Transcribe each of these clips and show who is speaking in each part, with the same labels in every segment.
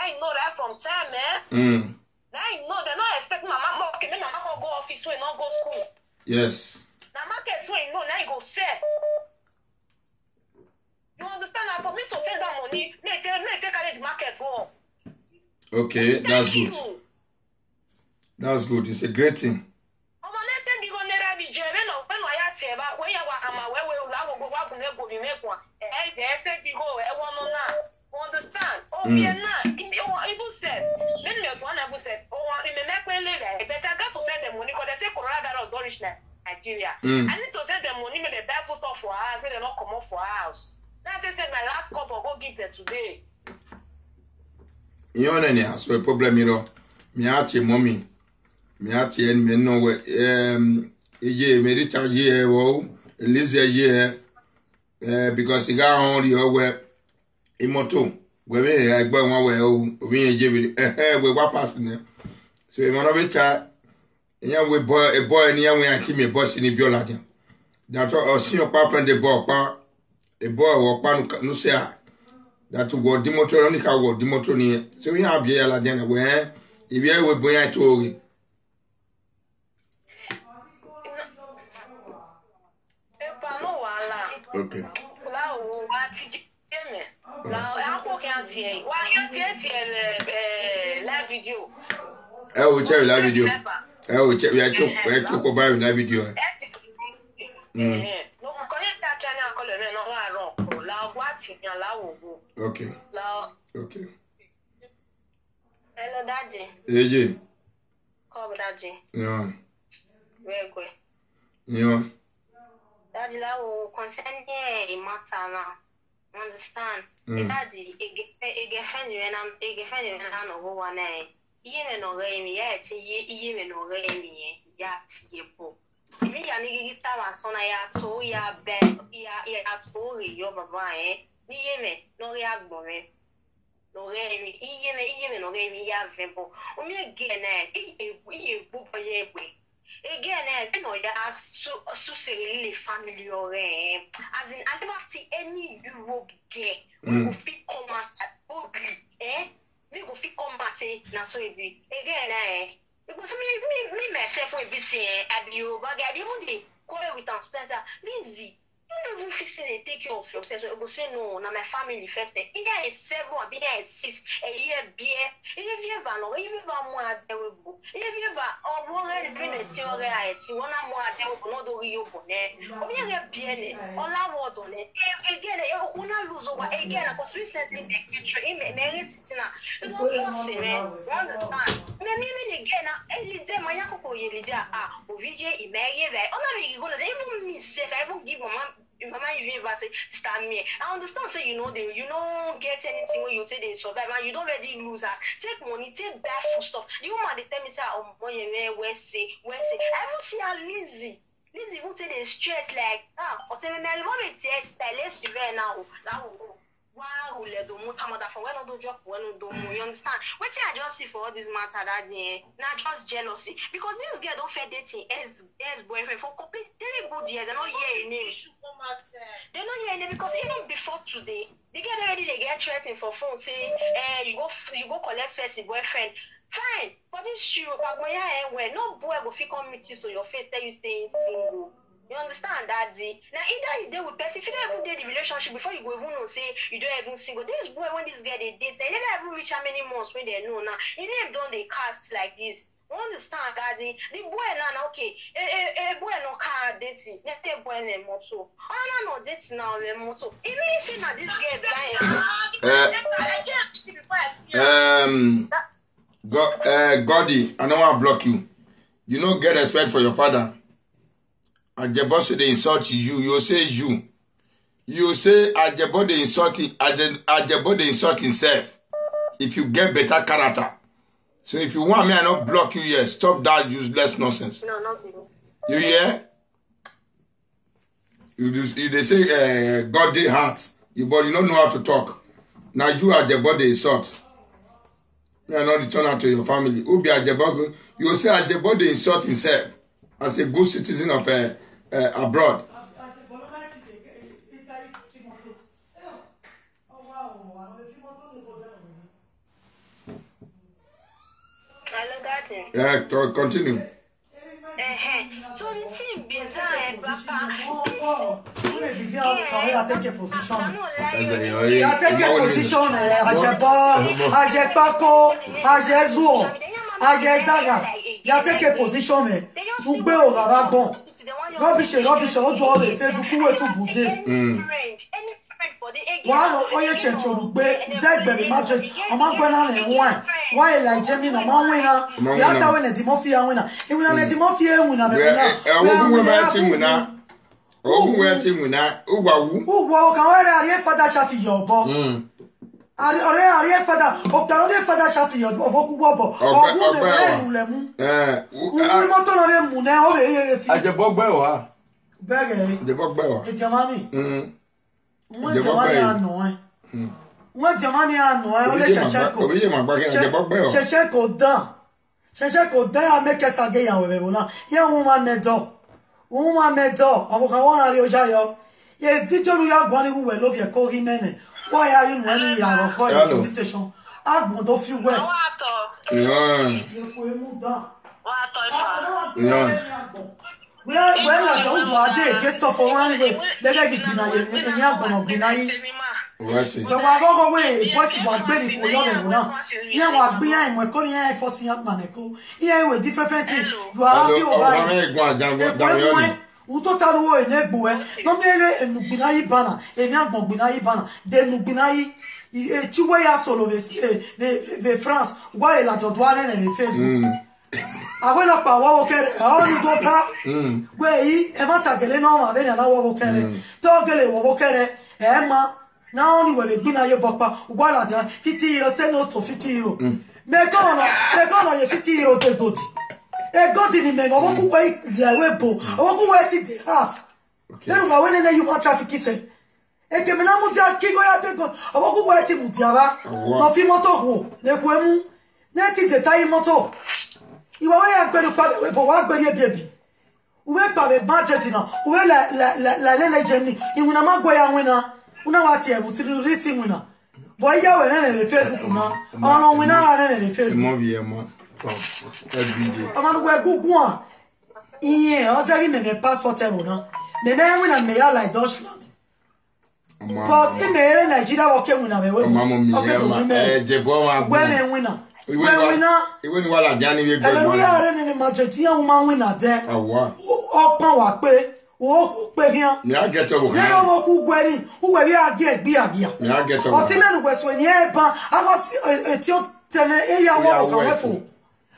Speaker 1: I know that from time, man. I know they not expect mama okay, me mama go office so not go school.
Speaker 2: Yes.
Speaker 1: Now market so you know now you go sell. You understand that for me to send that money, me take carry the market for.
Speaker 2: Okay, that's good. That's good. It's a great thing.
Speaker 1: Understand? Oh, we are not. Even said, then the one I said, oh, in the next way later, but I got to send them money because they say coronavirus don't reach Nigeria. I need to send them money, make the devil stuff for us, so they don't come up for house. Now they said my last cup will go give them today.
Speaker 2: You know, any house, the problem, you know, me auntie, mommy, me auntie, and me know where, me recharge here, wow, Lizzie here, because he got on the web. Imoto we be egbe won we o obi yen je bi we wa pass ni so e mo no be cha yan we boy ni yan we anti me boss ni viola dia that o si o pa friend the boy pa e boy wo pa no se a that go di motor ni ka go di motor ni so we have ya la dia we e bi we boy to ori okay
Speaker 1: live video.
Speaker 2: Will check live video. Will check. We are talk about live video. Okay. Okay.
Speaker 1: Hello, Daddy.
Speaker 2: Hey,
Speaker 1: Come, Daddy.
Speaker 2: Yeah.
Speaker 1: Very good.
Speaker 2: Yeah.
Speaker 1: Daddy, that will concern a matter now. Understand? Daddy, a girlfriend and no one. Even no game yet, even no game yet. Me ya nigi tawa sona ya to ya be ya to yo baba ni yeme no ya gbore no game yeme no game ya vembo o mi gene e bu boye gbe again no ya su serili family ore as in I never see any Europe girl who fit come as ugly we go fit come back na so e be again because me myself will be saying at you, but I didn't call with us. Lizzie, you don't even take care of yourself. So I will say no, now my family first. Either is 7 or be there is 6 a year beer. If you ever know, if you ever more terrible, if you ever already been a theory, one more terrible, not the real bonnet. Or you have beer, all our word on it. Again, you will not lose over again because recently the future, it may sitting up. You don't see, man. You understand? Me again, any day my uncle Yelida, VJ, Imagine, I'm not even me safe. I won't give Mama even say stand me. I understand say you don't get anything when you say they survive and you don't already lose us. Take money, take bad food stuff. You want to tell me say where say. I don't see her Lizzie won't say they stress like or say me mom it stylist you now. Wow, let do mother for when do job when do you understand? What I just see for all this matter that not just jealousy because this girl don't fair dating as boyfriend for complete good years. They're not hearing name. They're not hearing name because even before today, they get threatened for phone say you go collect first your boyfriend. Fine, for this shoe, but where no boy will fit come meet you to your face tell you saying single. You understand that, Z? Now, either you deal with person, if you don't even date the relationship before you go even know, say, you don't even single. This boy, when this girl they date, they never even reach how many months when they know now. You never done the cast like this. You understand that, Z? The boy now, okay, boy no car dating. Let the boy no moto. No dating now, the moto. Even if you know this girl
Speaker 2: dying. Gordy, I don't want to block you. You don't get respect for your father. Ajebo say they insult you. You say you. You say Ajebo they insult Ajebo they insult himself. If you get better character. So if you want me, I not block you here. Stop that useless nonsense.
Speaker 1: No, not me.
Speaker 2: You hear? They say God they heart. You but you don't know how to talk. Now you Ajebo they insult. You are not return out to your family. Who be Ajebo? You say Ajebo they insult himself as a good citizen of abroad.
Speaker 1: starting.
Speaker 2: Continue.
Speaker 1: So it's bizarre, papa.
Speaker 3: Take a position. Take a position. Aje Paco, Aje Zuo, Aje Zaga. Ya take a position, me. Ugbe o rara bon. Rubbish, o do all the Facebook we to bude. Wa oye checho ugbe, zegbe be magic. Oma gbena na enwan. Why like Gemini no man winner? We have to win a Timofia winner. If we not a Timofia winner, we are team winner. Oh, we are team winner. Who walk away at Father Shafi Yobo? Are you father? Octaro Father Shafi of Okubo? Or Lemu? We must not have Mune. I just bought Bella. Beggar, the Bogbella. It's your money. What's your money? I know. What's your money? I know. Checheko da. Checheko da make us again. Young woman medo. Woman medo. I will go on a Riojayo. Ye Victoria Bonnie who will love your call him. Why are you running your police station? I want to feel well. We are well, I don't want to get stuff for one way. They get it in a young of Binai. The Wago way, possible belly for your now. Here, what behind my Korean forcing up Maneco. Here, with different things. You are happy. Utotaruo enegbuwe no mere enubinai bana emiagbo binai bana de nubinai chiwe ya solo ve France wa la jodwane na Facebook awela pa wa kere onu dota we yi e mata gele no ma be na wa kere to gele wa kere e ma na oni we binaye bopa wa la ja 50 euro say no to 50 euro me kono ye 50 euro de godi e God in me, owoku we la webo, owoku we ti de half. Lenu ba wene na human trafficking se. E ke me na mutia kigo ya te God, owoku we ti mutia ba. No fi moto ho, le ku emu. Na ti de tai moto. Iwa we ya gberu pa webo, wa gberi ebi. Uwe pa be budget na, uwe la legend. Iwuna magbo ya wina. Una wa ti e mu siru risi wina. Boy ya we me Facebook na. Ono wina wa me Facebook.
Speaker 2: Mo bi e mo.
Speaker 3: I'm going to go on. Yeah, I was saying, my passport. No, me when I may like Deutschland. But in the Nigeria, okay, when I will. When winner. When winner.
Speaker 2: Even while I Johnny, we
Speaker 3: are in the majority of my winner there. Oh, power pay. Oh, pay here.
Speaker 2: May I get over here?
Speaker 3: Who wedding? Who will you get beer?
Speaker 2: May I get over here?
Speaker 3: When you have I was just telling a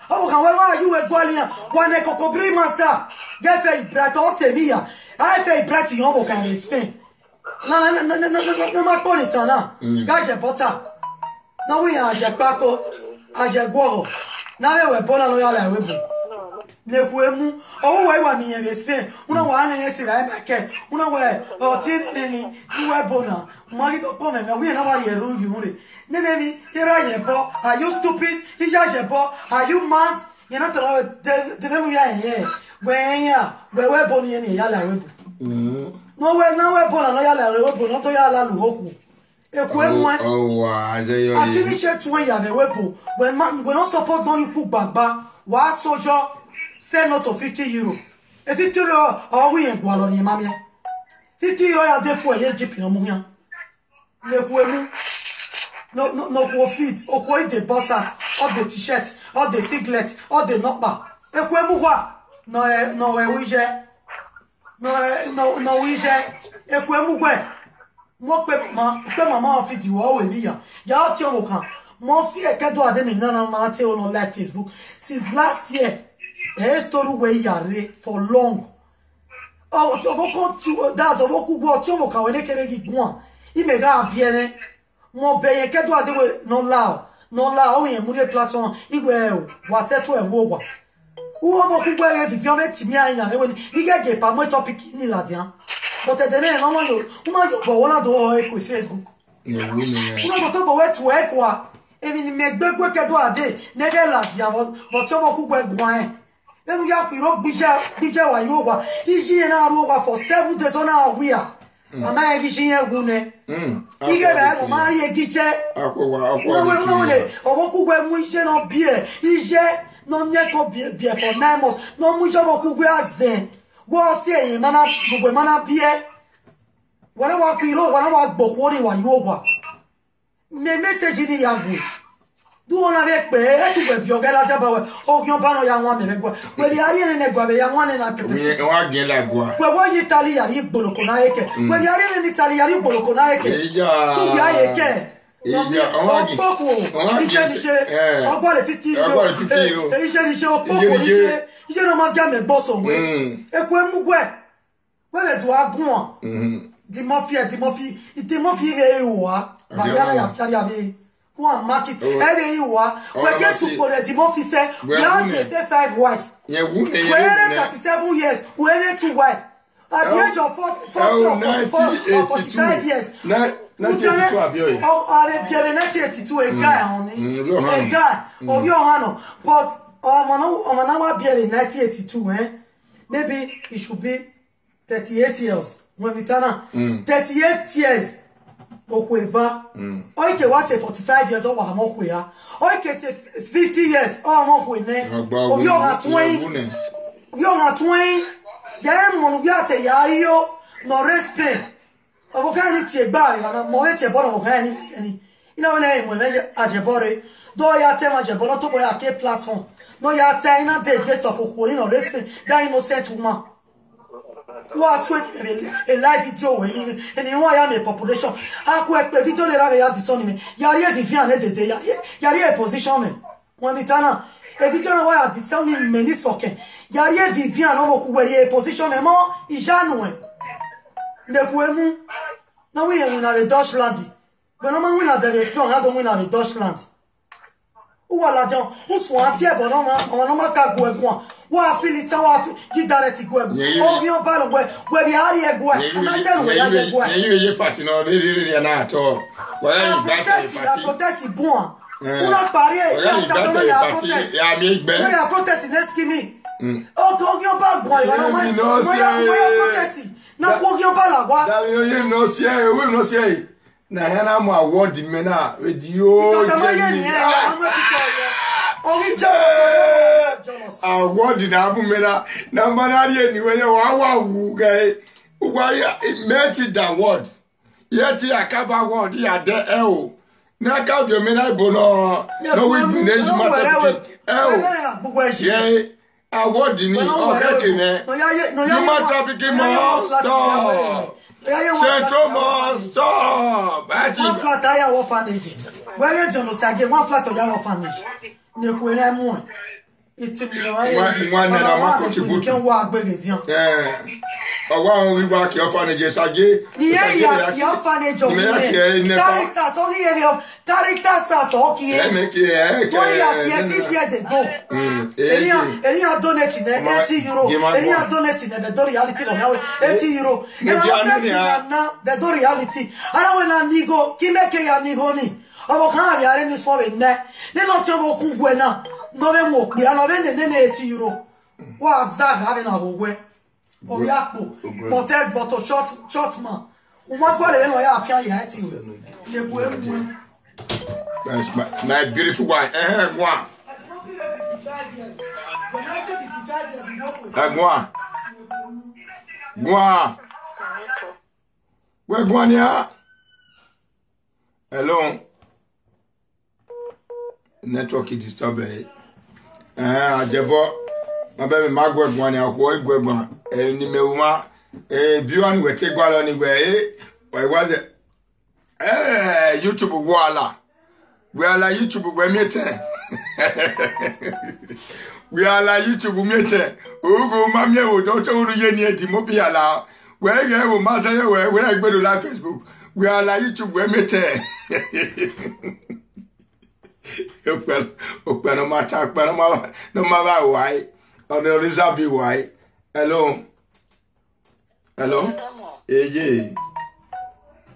Speaker 3: oh, can you a Gualia? One a cocobri master. Get a brat or Tevia. I fay bratty homo can Spain. No, my police, Anna. Gaja Potter. Now we are Japaco, Ajaguo. Now we're born on Loyal Webo. Nequemu, oh, why want me in Spain? Una one and yes, I back. Una way, or tin any, you were bona. Magito Pomen, we are nobody a rule you. Maybe here I am, are you stupid? Is are you mad? You're not the memory I hear. Where we're born in Yala Webo. No, we're now born on Yala Webo, not Yala Luhoku.
Speaker 2: Oh, I
Speaker 3: finish it to where the Webo. When we're not supposed to only cook back, why soldier send not to 50 euro. A 50 euro, or we ain't one on your mammy. 50 euro are there for a jeep in a mumia. No for feet, or quite the bossers, or the t-shirt, or the singlet, or the knockback. Equemua, no, wije, no, wije, equemue. Mope mama of it, you always near. Yaoka, Mosi a cadu aden in Nana Mate on live Facebook since last year. A story where you for long. Oh, that's a woku watch over Kawaneke one. He may have Vienne. Mo be kedu adewe no la o yen mu de plason igwe wa setu e wo wo mo ku gbe fi fi o me ti mi ayin na we ni gege pa mo topic ni la dian but e tene no yo bo wona do o e ku Facebook una to bo we tu e kwa e mi ni me gbegbe kedu ade ne ge la dian but o mo ku gbe gwan e nu ya ku ro gbije wa yo wa iji na ro wa for 7 days on our we are Ama egishie gune. Ige ba o mari egiche.
Speaker 2: Akwa.
Speaker 3: No, oboku gwe mu ise no bie. Ije no nye ko be for 9 months no mu jobo ku gwe azen wo si eyin mana gbe mana bie wana wa kwiro wana wa gbokwo wa yo wa me message ni yagwe du on avec pe e tu gbe fi ogela jaba we o gyon ba no ya won me gwa we di ari ne gwa be ya won na pepe
Speaker 2: wa gen la gwa
Speaker 3: we wo yi Italy yari gboloko na eke we di ari ne Italy yari gboloko na eke tu bi aye ke ọgbọ́n lè 50 euro iṣẹ́ níṣẹ́ ọpọ́pọ̀ iṣẹ́ náà máa gẹ́mẹ̀ gbọ́sọ̀ wé ẹkù ẹmúgbẹ́ wẹ́lẹ̀ tó agún ọ̀ dìmọ́fí rẹ̀ ìwà bàbá yàrá yàfíàrí àbí wọ́n mákì ẹ̀rẹ̀ ìwà wẹ́gẹ́ sùpò rẹ̀ dìmọ́fí sẹ́ wẹ́rẹ̀ sẹ́ 5 wife wẹ́rẹ̀ 37 years wẹ́rẹ̀ 2 wife at the age of 40 or 45 years
Speaker 2: 1982 abioye.
Speaker 3: Oh, are biere 1982 a guy honey. A guy. Oh, you hano. But na wa biere 1982 maybe it should be 38 years. When we turn 38 years. Okweva. Oike wa say 45 years o wa mo kwe ya. Oike say 50 years o mo kwe ne. O yo ha 20. Yo ha 20. Dem mo bi ate ya yo no respect. Avocani ti gbari ma mo ete bono avocani ni ina wona mo meje ajebore do ya te ma jebono to boya ke platform no ya te ina de guest of okori no respect that innocent woman wa sweet a live video we ni won ya me population aku e pe video le ra ya di son mi yari e Vivian e dede yari e position me won mi tana e video na wa ya di son mi ni soke yari e Vivian no ku we e position me mo ijanu e Nekuemu. No we win at Deutschland. But no man win at the Explore, I don't win at Deutschland. Who are la John? Who swat here, but no man can go at one. What feel it? How you direct to go? Oh, you're bad where we are here. Go. I said, we are here.
Speaker 2: You party no, really are not at all. Well, you
Speaker 3: protest bon. Una parier. You are protesting. Let's give me. Oh, you're bad boy. No, protesting. Na kogyo bala gwa
Speaker 2: da you no see we no see na hena mo award me na we di o award na abu me na manari ni we wa wu gai ugwa ya mechi da award yeti akaba award ya de o na ka bi me na ibo no we bi na yi mata ye award ni okekene human trafficking must stop. Central must stop.
Speaker 3: One flat aya orphanage. Where you John Osage, one flat aya orphanage. Ne kwere mu.
Speaker 2: One na ma contribute.
Speaker 3: Ken wa agbere dian.
Speaker 2: Owa on wi wa ki orphanage Sage.
Speaker 3: Ni ya orphanage o. Character so here of character so ki e.
Speaker 2: Me ki e.
Speaker 3: Boy ya 6 years ago. Elia donate ne 80 euro. Elia donate ne the reality no yawe 80 euro. Na the reality. Ara we na nigo ki make ya nigo ni. Obo kan ya re ni so we ne. Ne no ti obo ku gwe na. No be mo pe ala be ne 80 euro. Wa zag have na go gwe. Obiapo, Montes Bottle short man. Uma gole no ya afia ya eti we. Le gwe.
Speaker 2: That's my beautiful wife. Gwa. Gwa. Gwa. Where Gwa nia? Hello. Network is disturbed. Ajebo. Mabe magwe Gwa nia ko Gwa. Ni meuma viewer we take gwala ni we was YouTube wala YouTube we mete we ala YouTube mete ogo mamie o do to ru ye ni edi mo pi ala we ye o ma se we agbedo la Facebook we ala YouTube we mete o no mata no ma why on the reserve why. Hello. Hello. Eje.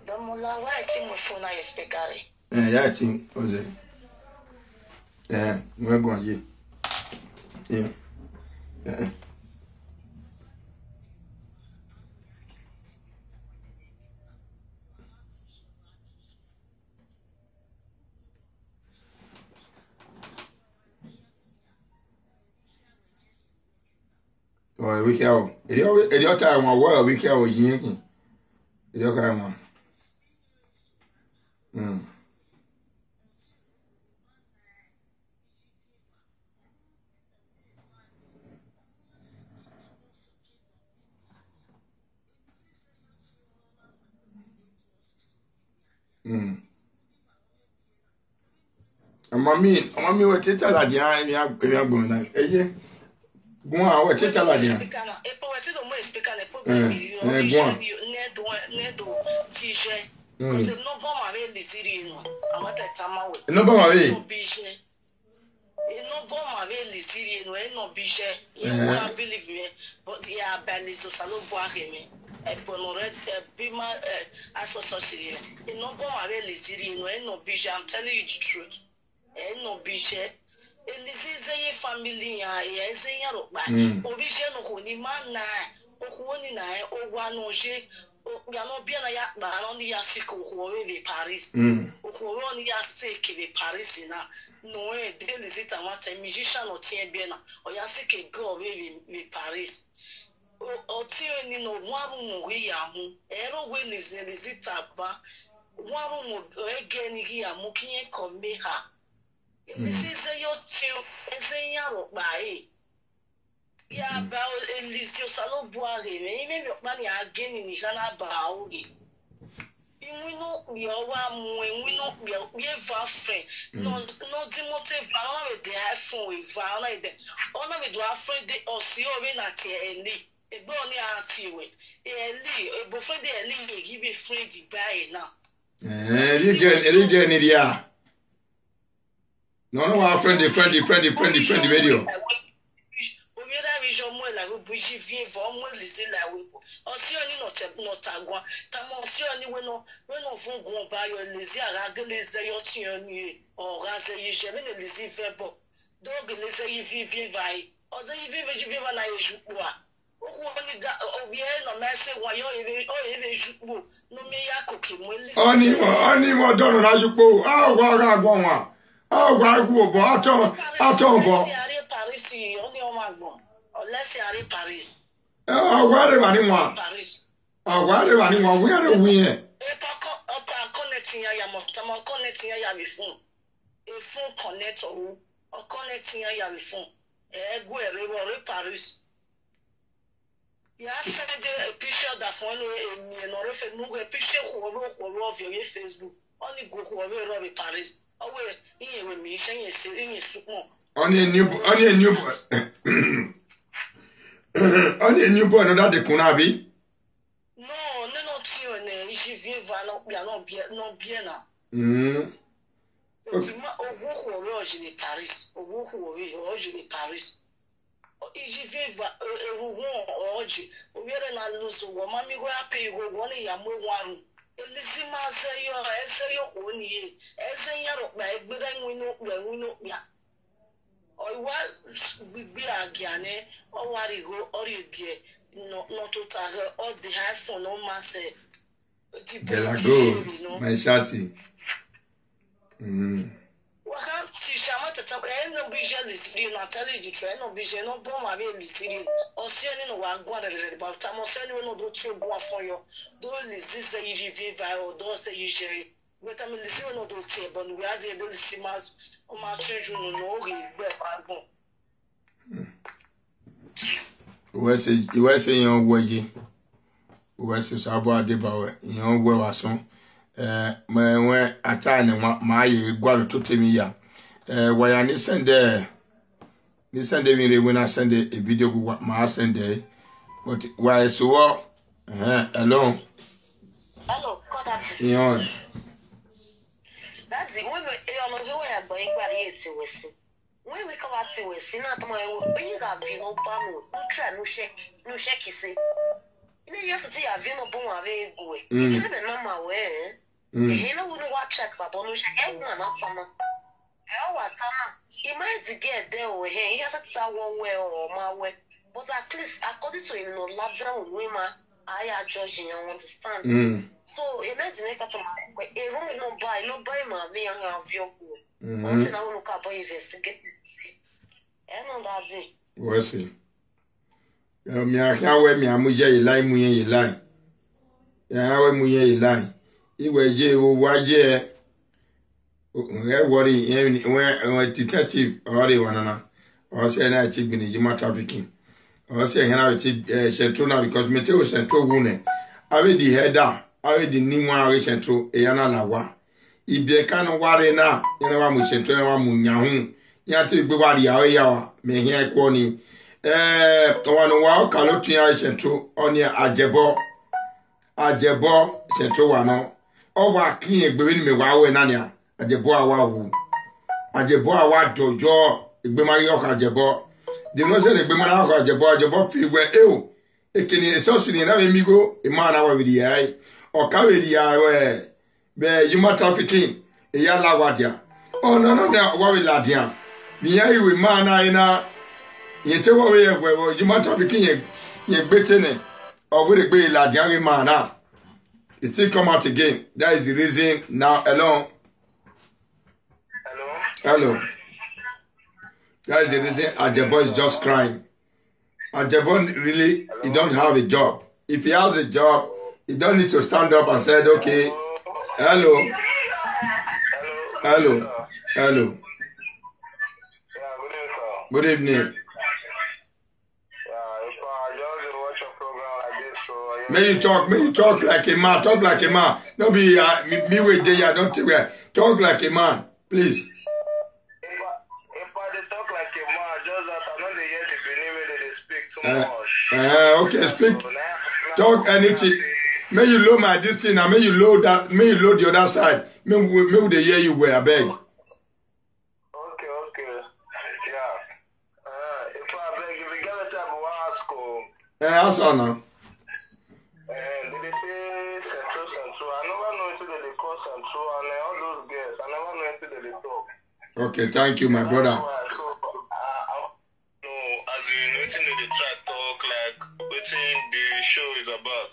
Speaker 1: Domola wa ti mo phone na speakeri.
Speaker 2: Ya ti oze. We go ye. Oh, we can. Any time I work, we can. Any time. Mami, we tell la dia, mi a bon na. Eye. Bon, we tell la dia.
Speaker 1: E poi ti do mo explicar le problemi ne do tije. Because no bon ma be lisiri no. Amata tama we.
Speaker 2: No bon ma be.
Speaker 1: No bon ma be lisiri no e no bije. You can't believe me. But yeah, bali so salo boare me. E ponore bima association. E no bon ma be lisiri no e no bije. I'm telling you the truth. E no bije. Elise ye family ya eze ya roba obije no ko ni man na okuwo ni na ogwa no je ya no bia na ya ba no ni ya sik okuwo we Paris okuwo ni ya sik we Paris na no e de Elise ta wata musician o tie bia na o ya sik go we Paris o tie ni no waru mu ya mu ero we Elise ta ba waru mu ege ni ya mu kinye kombe ha. This is your two, as a yarrow by. Ya bow Elisio Salo Boire, maybe your money again in Jana Baogi. We know we are one when we know we are friend. No, Timothy Vana with the iPhone with Vana, honor with our friend or see your Renati Eli, a bonny auntie with Eli, a buffet Eli, give a friend to buy it now.
Speaker 2: Religion. No, our friendly video. Oh, why go? But
Speaker 1: Paris, only on my one. Unless you are in Paris.
Speaker 2: Oh, whatever anyone.
Speaker 1: Paris.
Speaker 2: Oh, whatever anyone. We are the winner.
Speaker 1: Connecting ya connecting ya with phone. A phone connect or connecting ya with phone. Go away Paris. You have sent a picture that phone in or if you a picture of your Facebook. Only go over Paris.
Speaker 2: Only a newborn that the Kunabi?
Speaker 1: No, she viva no biena. Paris, Paris. Iji viva we are not lose woman, we are pay one yamu. Elizima eseyo oni esenyaro ba egbere nwino bia owa gbigbe agiane owarigo oribie no total all the high phone no masse
Speaker 2: Delago my shati
Speaker 1: Waka Shama to talk, and no visualist, you not tell you, no vision, no bomb, I will see or sending no one about time or sending no do two go for you. Don't listen, EGV or don't say EG. But I'm listening no do say, but we are the able to see mass on my children, no,
Speaker 2: you were saying your way. West is about the bower, your way was son. When a time my guard to tell me ya. Why I send there? Listen, they when I send a video with my send there. But why so alone?
Speaker 1: Hello,
Speaker 2: Yeah.
Speaker 1: That's the women on the way I'm going to see. When we come out to see not my when you got no pan, no try, no shake, you see. You have to see a vino bomb away. It's even not my way. You know, wouldn't watch checks up on which I can't not summer. Oh, what summer? He might get there or he has a one way or my way. But at least, according to him, no love down with women, I are judging, you understand. So, imagine a room no buy my young of your good. Once in a look up investigate. And on that day.
Speaker 2: What's it? Mi ahawe mi amuje ilai muye ilai. Ya hawe muye ilai. Iwe je waje worry when detective already wanana. Or say na chief in human trafficking. Or say hena chief Central because meteo Central wune. Awe di header, awe di nimwa awe Central eyana lawa. Ibie kanu ware na yana wa mu Central wa mu nyahu. Ya to igbe wari awe yawa me hia kwoni. Wanu wa kalotu ya Central oni ajebo Central wano. O wa kin egbe ni me wa we nania ajebo awa wu. Ajebo awa dojo igbe ma yo ajebo. The no say egbe ma na ajebo fi we ekini esosini na me migo imana wa widi ai. O ka widi ya we be human trafficking ya la wadia. Oh no wa we la dia. Mi ya iwe mana ina yete wo we human trafficking ye betene or we be la dia we mana. It still come out again. That is the reason now alone. Hello. That is the reason Ajebo is just crying. Ajebo really, he don't have a job. If he has a job, he don't need to stand up and say, okay, hello. Good evening. May you talk like a man, talk like a man. Don't be me with there, don't take it. Talk like a man, please.
Speaker 4: If I talk like a man, just that I know they hear the Benin where they speak too much.
Speaker 2: Okay, speak. Talk anything. May you load my this thing and may you load the other side. May they hear you where I beg.
Speaker 4: Okay. Yeah. If I beg, if you get a job, we'll ask you.
Speaker 2: Ask now.
Speaker 4: Did they say Central? I never know until they call Central and all those girls. I never know until they talk.
Speaker 2: Okay, thank you, my brother.
Speaker 4: No, as in, waiting they try to talk like waiting the show is about.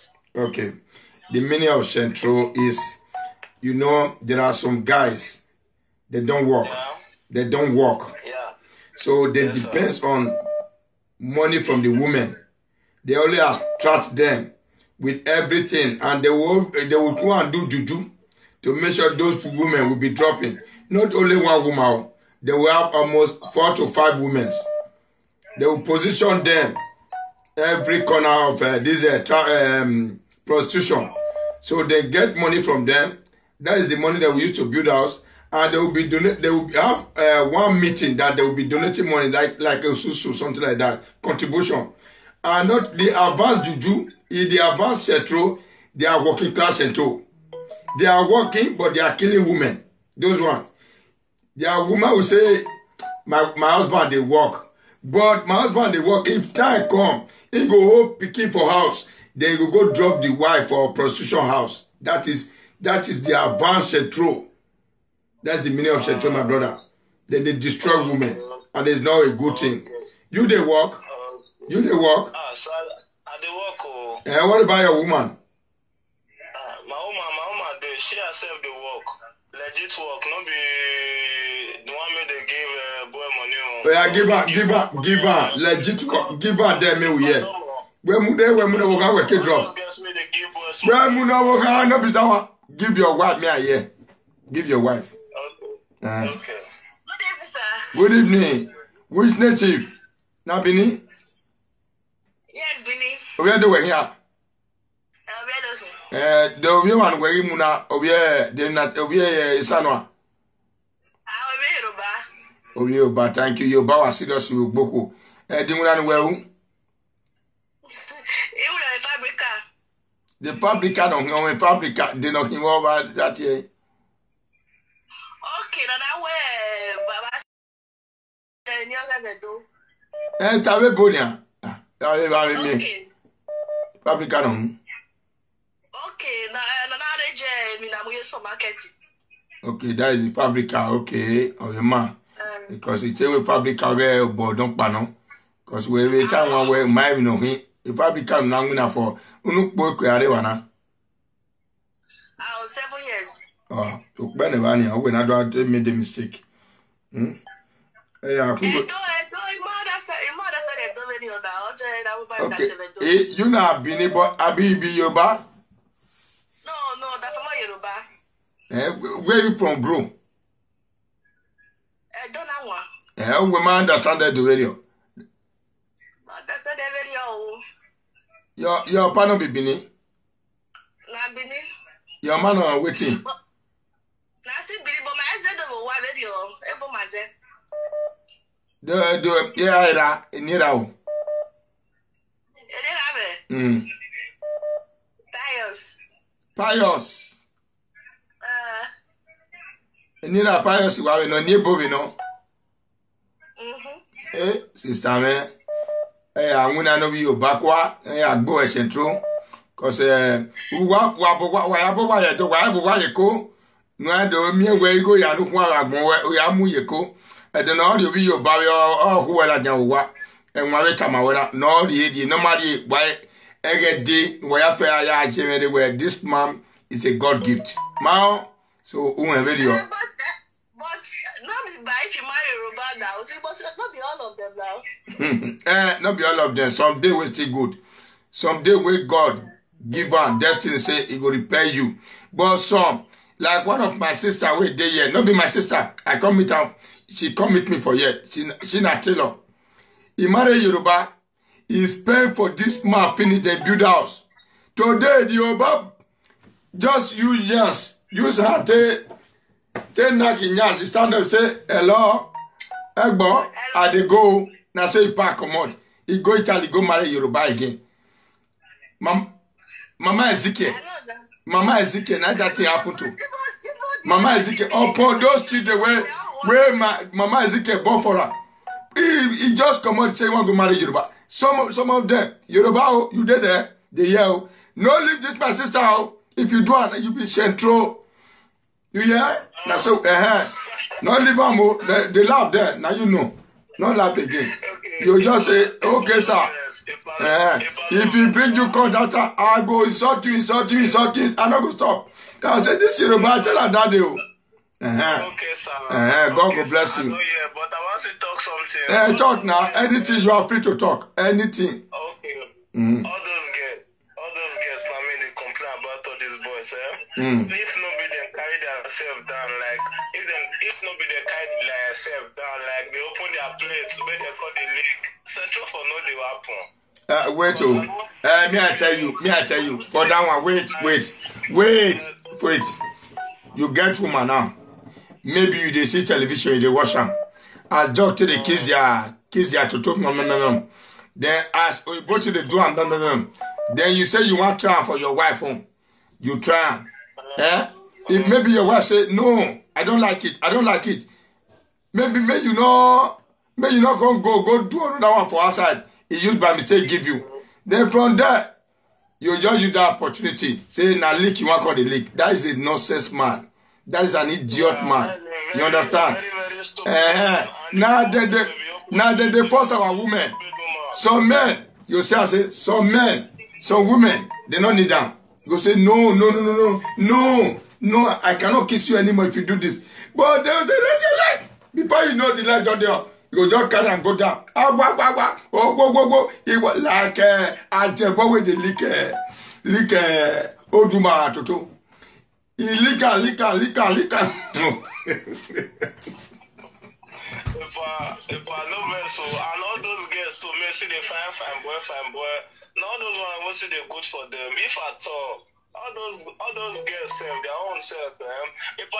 Speaker 2: Okay. The meaning of Central is, there are some guys, they don't work.
Speaker 4: Yeah.
Speaker 2: They don't work.
Speaker 4: Yeah.
Speaker 2: So they depends on money from the women. They only attract them with everything, and they will go and do juju to make sure those women will be dropping. Not only one woman, they will have almost 4 to 5 women. They will position them every corner of this prostitution. So they get money from them. That is the money that we use to build house. And they will be they will have one meeting that they will be donating money like a susu, something like that, contribution. And not the advanced juju, the advanced Central, they are working class Central. They are working, but they are killing women. Those one. There are women who say, my husband, they work. But my husband, they work. If time come, he go home, picking for house. Then he go drop the wife for prostitution house. That is the advanced Central. That's the meaning of Central, my brother. Then they destroy women. And it's not a good thing. You, they work. You, they work.
Speaker 4: So I they work. Oh.
Speaker 2: And what about your woman?
Speaker 4: My woman, she herself they work. Legit work, not be the one where they give boy money.
Speaker 2: Yeah, give her. Legit give her them we here. When we go work it drop. When we no no be that. Give your wife me here. Give your wife.
Speaker 4: Okay.
Speaker 1: Good evening, sir.
Speaker 2: Good evening. Which native? Na Bini?
Speaker 1: Yes, Bini.
Speaker 2: Where do we here? The ovie one where you muna ovie the not ovie Isanwa. Ovie ba thank you. You ba wa serious you boku. The muna where who? The Fabrica don't know when Fabrica they know him over that here.
Speaker 1: Okay, now where Baba
Speaker 2: Tave Bonia. Tave me. Fabrica don't.
Speaker 1: Okay, now supermarket.
Speaker 2: Okay, that is the Fabrica. Okay, of your man. Because it's a Fabrica where boy don't pano. Because we try one way my no he. The Fabrica now for unu boy arewana.
Speaker 1: 7 years.
Speaker 2: Oh, to Benevania when I don't made the mistake. Yeah, Okay. You know Bini, but Abi Yoruba?
Speaker 1: No, that's my Yoruba.
Speaker 2: Where you from, bro?
Speaker 1: Don't know.
Speaker 2: We might understand that the radio.
Speaker 1: That's the radio.
Speaker 2: Your partner be Bini?
Speaker 1: Na Bini.
Speaker 2: Your man are waiting.
Speaker 1: Na si Bini, but my husband over one radio. Ebo maze.
Speaker 2: Yeah, Nira. Pious. Nira Pious, you are no near Bovino. Sister, man. I'm going to know you backward. I go a central. Because, why no, do me where go, ya look one like more, we are Muyako. I don't know you be your barrier or who are Jawa. And one time I went no, the normally why every day where I generally where this man is a God gift. Mao, so video.
Speaker 1: But not be by you marry Yoruba now. But not be all of them now.
Speaker 2: Not be all of them. Some day we still good. Some day we God give her destiny say he will repair you. But some, like one of my sister wait there here. Not be my sister. I come meet her. She come meet me for year. She not tailor. He marry Yoruba. He's paying for this man finish the build house. Today the Yoruba just use yes. Use her they knock in yes. He stand up say hello. Egbo. I dey go. Now say he pack come out. He go Italy go marry Yoruba again. Mama Ezekiel. Mama Ezekiel, now that thing happen to. Mama Ezekiel, upon those children where Mama Ezekiel born for her. He just come out and say he want to marry Yoruba. Some of them, Yoruba, you did there, they yell, no leave this my sister out. If you do it, you be central. You hear? Now so, no leave them, they laugh there. Now you know. Not laugh again. You just say, okay, sir. If you bring you contact, I go insult you. I'm not going to stop. I say, this Yoruba, tell her that they
Speaker 4: Okay, sir.
Speaker 2: God will bless you.
Speaker 4: Yeah, but I want to talk something.
Speaker 2: Talk now. Anything you are free to talk. Anything.
Speaker 4: Okay. All those girls, I mean, they complain about all these boys, If nobody they carry themselves down, like if nobody they carry themselves down, like they open their plates where they call the league. Central for no they happen.
Speaker 2: Wait, me I tell you. For that one, wait. You get woman now. Maybe you they see television, you they watch them. As doctor they kiss their to talk, no. Then as you go to the door, no. Then you say you want try for your wife home. You try. If maybe your wife say no, I don't like it. Maybe you not gonna go do another one for outside. He used by mistake give you. Then from there, you just use that opportunity. Say now leak, you want to the leak. That is a nonsense man. That is an idiot man. You understand? Now they force our women. Some men, you say some men, some women, they don't need them. You go say no, I cannot kiss you anymore if you do this. But they say raise your leg. Before you know the leg down there, you go just carry and go down. Go. It was like I just with the lick Oduma Toto. He lick. No.
Speaker 4: If I know so and all those girls to me see they fine boy. Now all those ones will see they good for them. If at all those girls self their own self, if I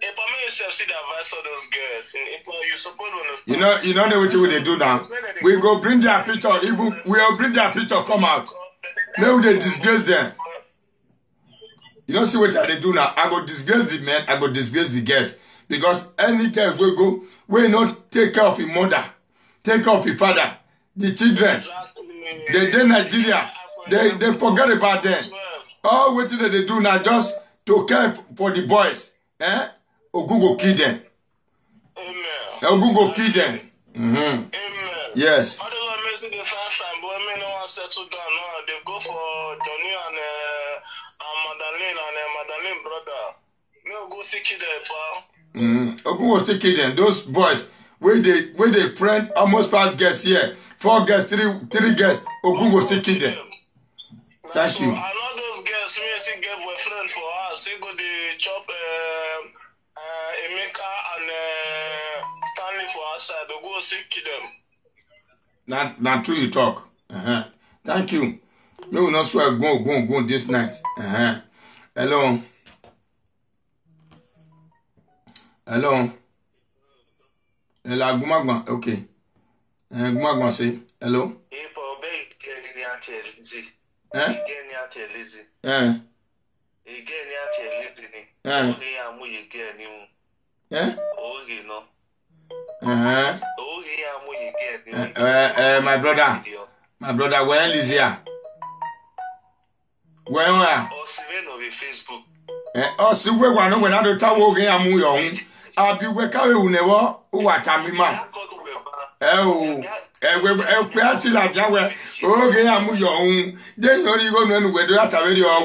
Speaker 4: may self see the advice of those girls, if you suppose understand.
Speaker 2: You know what they do now? We go bring their picture, even we'll bring their picture come out. Maybe they disgrace them. You don't see what they do now. I go disgrace the men, I go disgrace the girls. Because any girl will go, will not take care of his mother, take care of his father, the children. They Nigeria, they forget about them. All what they do now just to care for the boys. Ogugo kill them.
Speaker 4: Amen.
Speaker 2: Ogugo kill them.
Speaker 4: Amen.
Speaker 2: Yes.
Speaker 4: Otherwise, maybe the fine boy may not want to settle down. No, they go for Johnny and Madeleine brother. No go see kid there, pal.
Speaker 2: Ogugo still kill them. Those boys where they friend almost 5 girls here. 4 guests, 3 guests. Ogun go still kill them. Thank you.
Speaker 4: I know those girls, me see get boyfriend for us. They go the chop Emeka and Stanley for outside. They go see kill them.
Speaker 2: Not true you talk. Thank you. Me will not swear go this night. Hello. Hello. Hello, Gumagma. Okay. Gumagma say hello. My brother, when is here? When are? Oh, see where one when I don't tell you I'm young. I'll be where you never. What I'm in my. Oh, we are still at Yahweh. Okay, I'm young. Then you're going to where you have to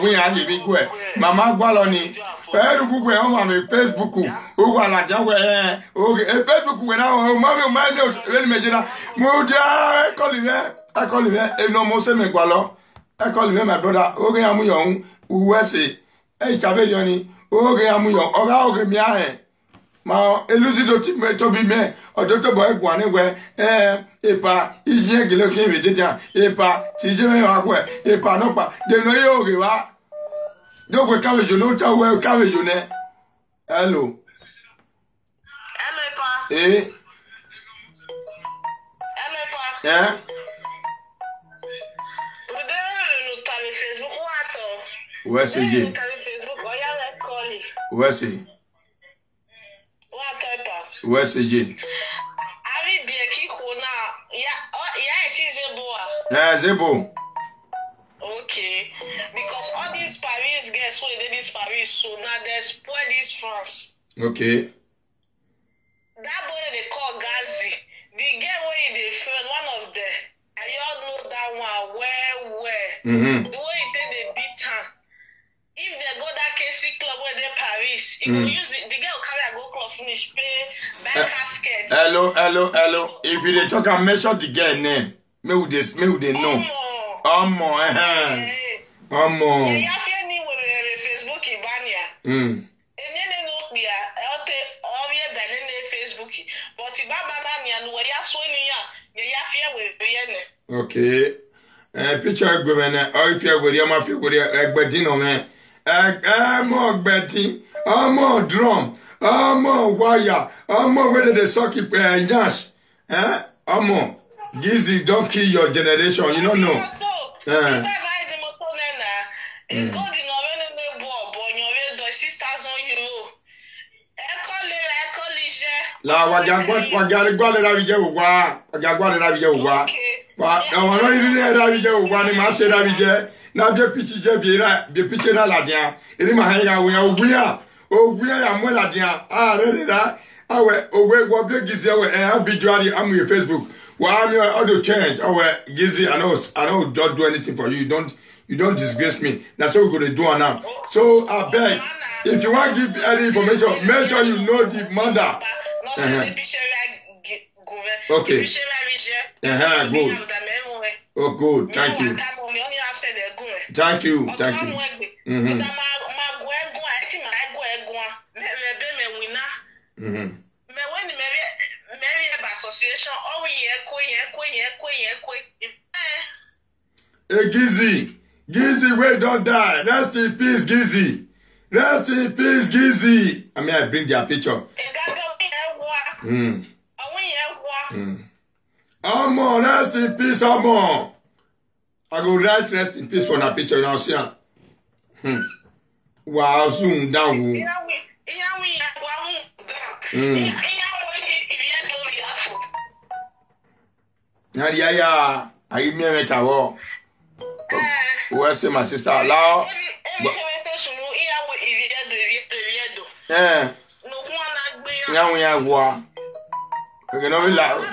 Speaker 2: win at the big way. Mamma Gualoni. Where you go on my Facebook? Who are at Yahweh? Okay, Facebook when I mamma my note. Let me imagine. Modia, I call him. No more same Gualo. I call him my brother. Okay, I'm young. Who was it? Hey, Chavelioni. Okay, I'm young. Okay, me. Ma elusido to be me or Dr. Boy Guaneway, epa, Ije Gilokin with Dijan, epa, Tijame Aqua, epa nopa, de no yoga. No we carriage you know how carriage you ne. Hello.
Speaker 1: Hello, pa.
Speaker 2: Eh?
Speaker 1: Hello, pa.
Speaker 2: Yeah?
Speaker 1: Facebook what?
Speaker 2: Where's he?
Speaker 1: Facebook, or you call it.
Speaker 2: Where's he? Where's the G?
Speaker 1: I be a kiko now. Yeah, it is a boa.
Speaker 2: Yeah, Zebo.
Speaker 1: Okay. Because all these Paris guests, when they this Paris, so now they spoil this France.
Speaker 2: Okay.
Speaker 1: That boy they call Gazi. The girl where they friend, one of them. And y'all know that one where. The way they beat her. If they go that KC club where they Paris, it will use the girl carry a go club finish pay buy casket.
Speaker 2: Hello. If you talk and mention the girl name, me would they know. Omo.
Speaker 1: Yeah, Facebook Ibania. And then no be Facebook. But Ibaba and where you swing
Speaker 2: okay. Picture governor, or if you're with your mafia with your Egbedino man. More betting, more drum, more wire, more whether they suck it yash. More. Gizzy, don't kill your generation, you don't know. La wagale ravije uwa. Wa no ni ravije uwa ni ma che ravije. Na bia pichije bia piche na ladia. Eri ma han ya oguya ya mo ladia. Ready that. Awe owe wo bia Gizzy awe video am your Facebook. Wa am your auto change. Awe Gizzy I know don't do anything for you. You don't disgrace me. That's what we're going to do now. So I beg, if you want to give any information, make sure you know the mother. Okay. Good. Oh, good. Thank you. Thank you. Hey, Gizzy, wait, don't die. Rest in peace, Gizzy. I mean, I bring their picture. Amo, rest in peace, Amo. I go write rest in peace for that picture now, see. Wow, zoom down. Yeah. I give me a towel. Where's my sister? Allow. Yeah, we have one. We can only allow.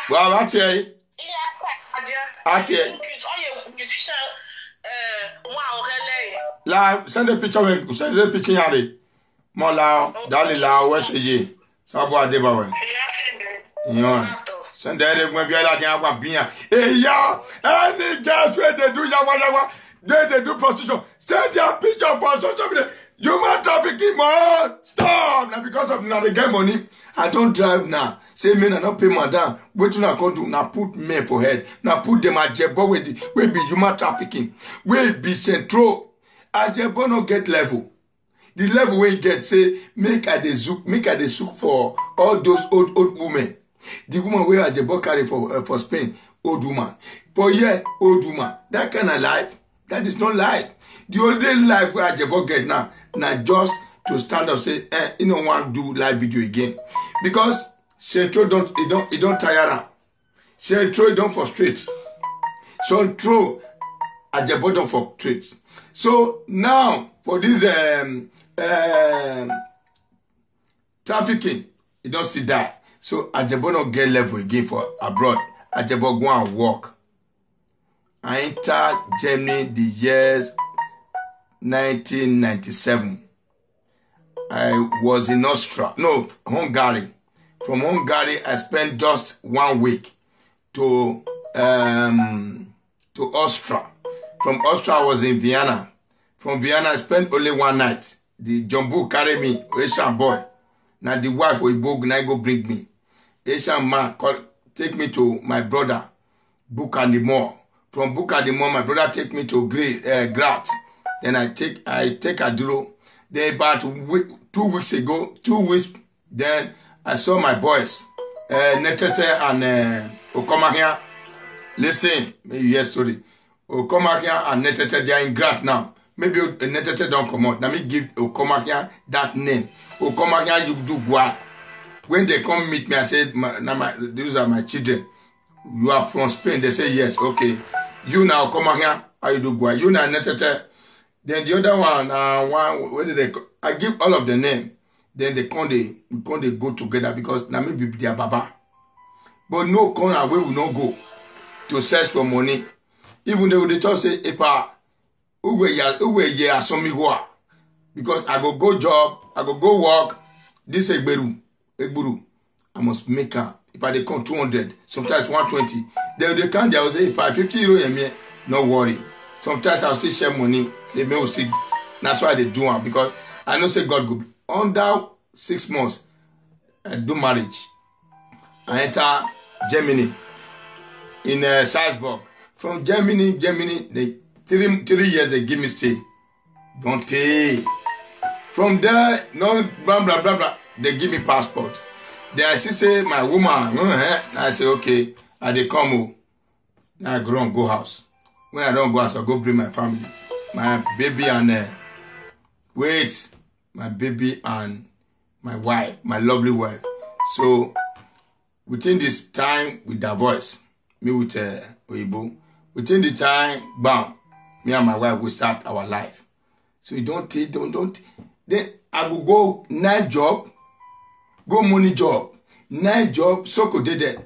Speaker 2: Well, I tell you. La send a picture when send a picture yari. Mo la dali la west ye. Sabo adeba we. Yo. Send there when we la dia kwa biya. Eh ya, any girls where they do yawa they do prostitution. Send their picture for social media. Human trafficking man. Stop. Now because of now they get money. I don't drive now. Say men I not pay madam. What you not going to now put men for head. Now put them at jebo we be human trafficking. We be central. At jebo no get level. The level where you get say make a de zook for all those old women. The woman where at jebo carry for Spain, old woman. For yeah, old woman. That kind of life, that is not life. The only life where jebo get now just to stand up say, you don't want to do live video again. Because Central don't tire her. Central don't frustrate. Central Ajebo don't frustrate. So now for this trafficking, it don't still die. So Ajebo don't get level again for abroad. Ajebo go and work. I entered Germany the years 1997. I was in Hungary. From Hungary, I spent just 1 week to Austria. From Austria, I was in Vienna. From Vienna, I spent only 1 night. The Jumbo carry me, Asian boy. Now the wife will go bring me. Asian man take me to my brother, Bucandimore. From Bucandimore, my brother take me to Graz. Then I take Aduro. Then about 2 weeks ago, 2 weeks, then I saw my boys, Netete and Okomahia. Listen, maybe you hear story. Okomahia and Netete, they are in Graz now. Maybe Netete don't come out. Let me give Okomahia that name. Okomahia, you do gua. When they come meet me, I said, these are my children. You are from Spain. They say, yes, okay. You now Okomahia, how you do gua? You now Netete. Then the other one, where did they go? I give all of the name. Then we can't go together because now maybe they are baba. But no corner where we not go to search for money. Even though they just say, "Epa, uwe ye asomiwa," because I go job, I go work. This egburu, I must make her. If I they come 200, sometimes 120. Then they can't. They will say, "If I 50 euro a me, no worry." Sometimes I'll still share money. They may still. That's why they do it because I know say God go. Under 6 months, I do marriage. I enter Germany in Salzburg. From Germany, they 3 years they give me stay. Don't take. From there, no blah blah blah blah. They give me passport. Then I see say my woman. I say okay. I they come home. Now I go house. When I don't go house, I go bring my family, my baby and my baby and my wife, my lovely wife. So within this time we divorce, me with Oyibo. Within the time, bam, me and my wife will start our life. So you don't. Then I will go 9 job, go money job, 9 job. Soko did that.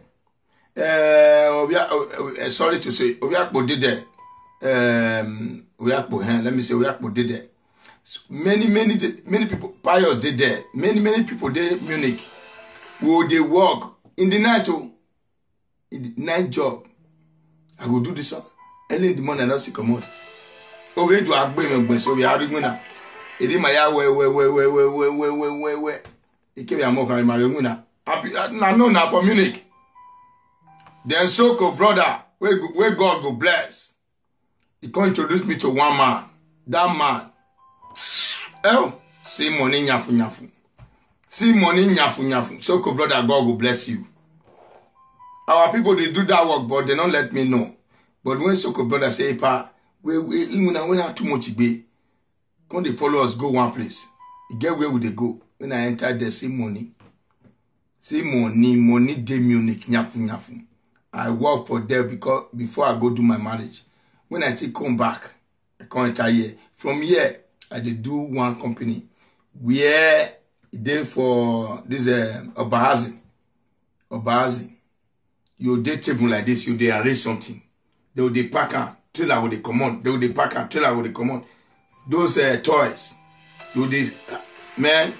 Speaker 2: Sorry to say, Obiakpo did that. Let me say Obiakpo did that. So many people, Pius did there. Many people did Munich. Will they work in the night? In the night job. I will do this one. Early in the morning, I don't see come out. Over to Agbe, so we are doing now. It is my way. It came a more kind of Marina. I know now for Munich. Then Soko brother, where God go bless. He can introduce me to one man. That man. Oh, see money nyafu. See money nyafu. Soko brother, God will bless you. Our people, they do that work, but they don't let me know. But when Soko brother say, "Pa, we not too much be. Come they follow us, go one place. You get where would they go? When I enter there, see money de Munich nyafu. I work for them because before I go do my marriage. When I still come back, I come enter here. From here, I did do one company where they for this Obahazi. You dey table like this, you dey arrange something. They will dey pack and trailer will dey come on. They will dey pack and trailer will dey come on. those toys. Do this, man.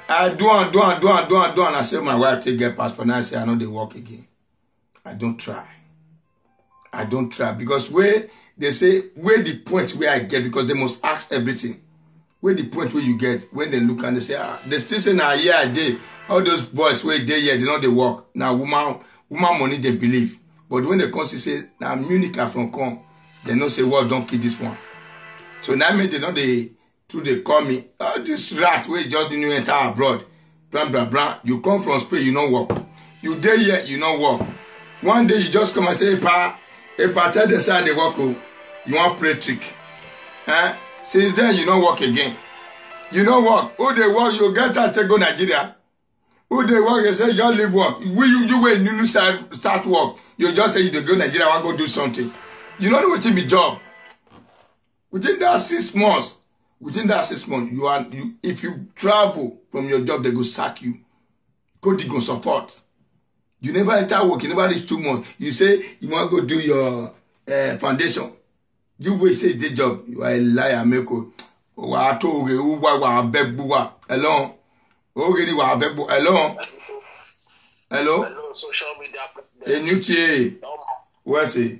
Speaker 2: I do. I say my wife take get passport. Now I say I know they work again. I don't try because where they say where the point where I get because they must ask everything. Where the point where you get when they look and they say they still say now a day. All those boys where they here they know they work. Now woman money they believe. But when they come say now Munich from come, they know say well don't kill this one. So now me they know they through they call me this rat where just didn't enter abroad. Blah. You come from Spain, you don't work. You there here, you don't work. One day you just come and say, Pa, tell the side they work. You want play trick. Since then you don't work again. You don't work. Who they work, you get out to go Nigeria. Who they work, you say just leave work. You wait, you start work. You just say you go Nigeria, I want to go do something. You don't know what to be job. Within that 6 months, if you travel from your job, they go sack you. Go dig on support. You never enter work, you never reach 2 months. You say you want to go do your foundation. You will say the job. You are a liar, Meko. Hello? Hello?
Speaker 4: Hello, social media
Speaker 2: president. Where's he?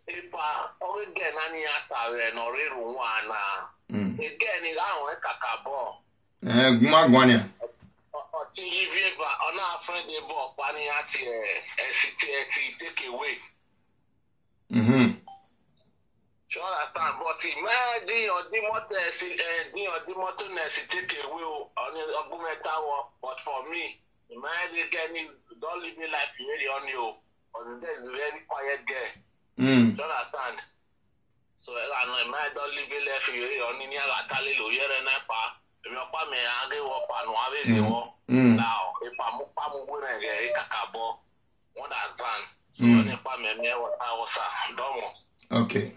Speaker 4: Ipa again ani atare no riru wana again ni lawon kakabo
Speaker 2: gumagwania
Speaker 4: o ti live ba ona friend e bo pa ni ati e take away so understand but me di motor na take away oni ogumeta wo but for me me again don't live me like you really on you because there is a very quiet girl. Jonathan. So I know my don't live left you on in your tally lawyer and pa. If your pa me age work and one now if I'm going to get a cabo one advan. So if I me what I was domo.
Speaker 2: Okay.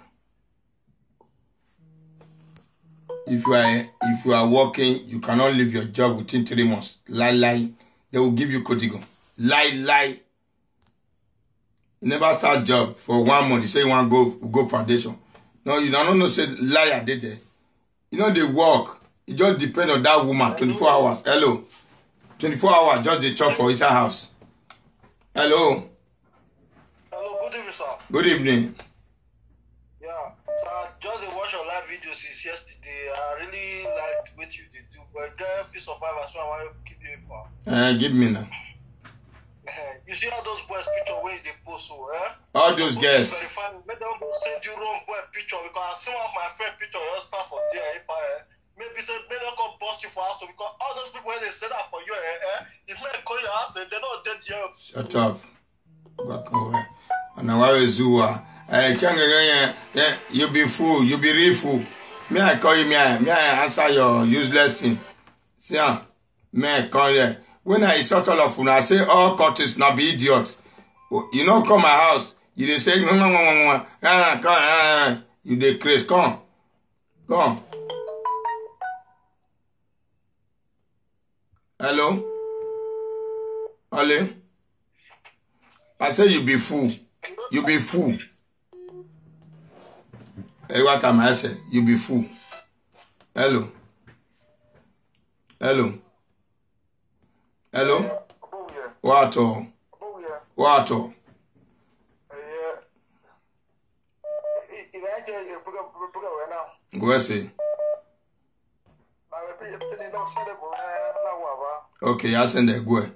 Speaker 2: If you are working, you cannot leave your job within 3 months. Lie. They will give you Kotigo. Lie. You never start job for 1 month. You say you want to go foundation. No, you don't know say liar did there. You know they work. It just depends on that woman. 24 hours. Hello. 24 hours just the chop for his house. Hello.
Speaker 5: Hello, good evening, sir.
Speaker 2: Good evening.
Speaker 5: Yeah, sir, just watch your live videos since yesterday. I really like what you did do. But get a piece of advice, so I want to keep you informed.
Speaker 2: Give me now.
Speaker 5: You see all those boys' picture where they post so,
Speaker 2: all those girls.
Speaker 5: Make them send you wrong boy picture because some of my friend picture just stand for there. Maybe say they don't come bust you for house because all those people when they say that for you, if they call your house, they're not dead here.
Speaker 2: Shut up. Back over. And now why is you? You be fool. You be real fool. Me I call you. Me I answer your useless thing. See me I call you. When I insult all of you, I say all cultists not be idiots. You know, come my house. You dey say, come, you dey crazy. Come. Hello? I say you be fool. You be fool. Hey, what am I say? You be fool. Hello? What? Go see. Okay, I send it. Go.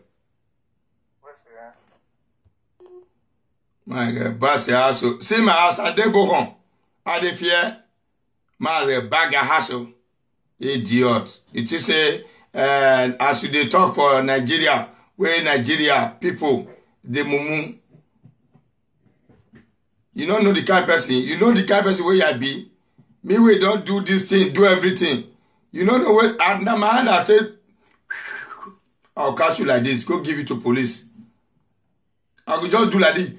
Speaker 2: My God, boss, also. See my house, I dey go home. I dey fear. My bag of hassle. Idiot. It is a as you dey talk for Nigeria, where Nigeria people they mumu. You don't know the kind of person. You know the kind of person where I be. Me we don't do this thing, do everything. You don't know what at my hand I tell I'll catch you like this. Go give it to police. I could just do like this.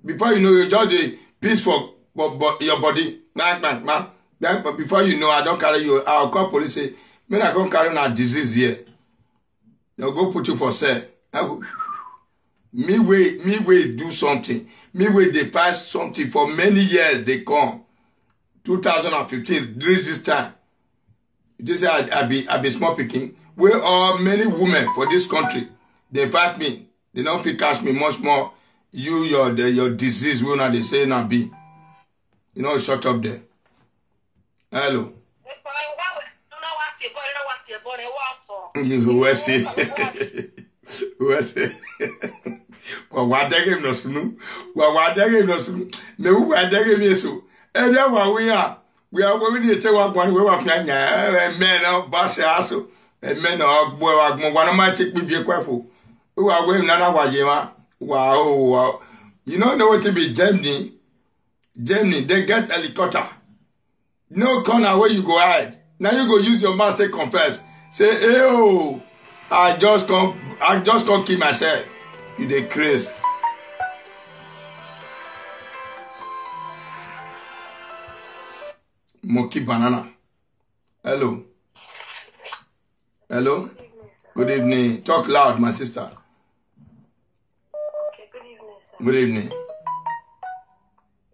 Speaker 2: Before you know, you just a piece for your body. But before you know, I don't carry you. I'll call police. Say, man, I can't carry that disease here. They'll go put you for sale. Me way do something. Me way they pass something for many years. They come 2015 during this time. This I be small picking. We are many women for this country. They fight me. They don't fit catch me much more. Your disease will not they say not be. You know, shut up there. Hello. You will see. Well, what him no sunu? What him no sunu? Me who him so? And then we are going to tell one way of men of Bashaso, and men of boy, one of my chick with your quaffle. Who are going none of Wajima? Wow. You don't know what to be Germany. Germany, they get helicopter. No corner where you go hide. Now you go use your mouth to confess. Say, oh, I just can't kill myself. You dey crazy. Monkey banana. Hello. Hello. Good evening. Talk loud, my sister.
Speaker 1: Okay, good evening, sir.
Speaker 2: Good evening.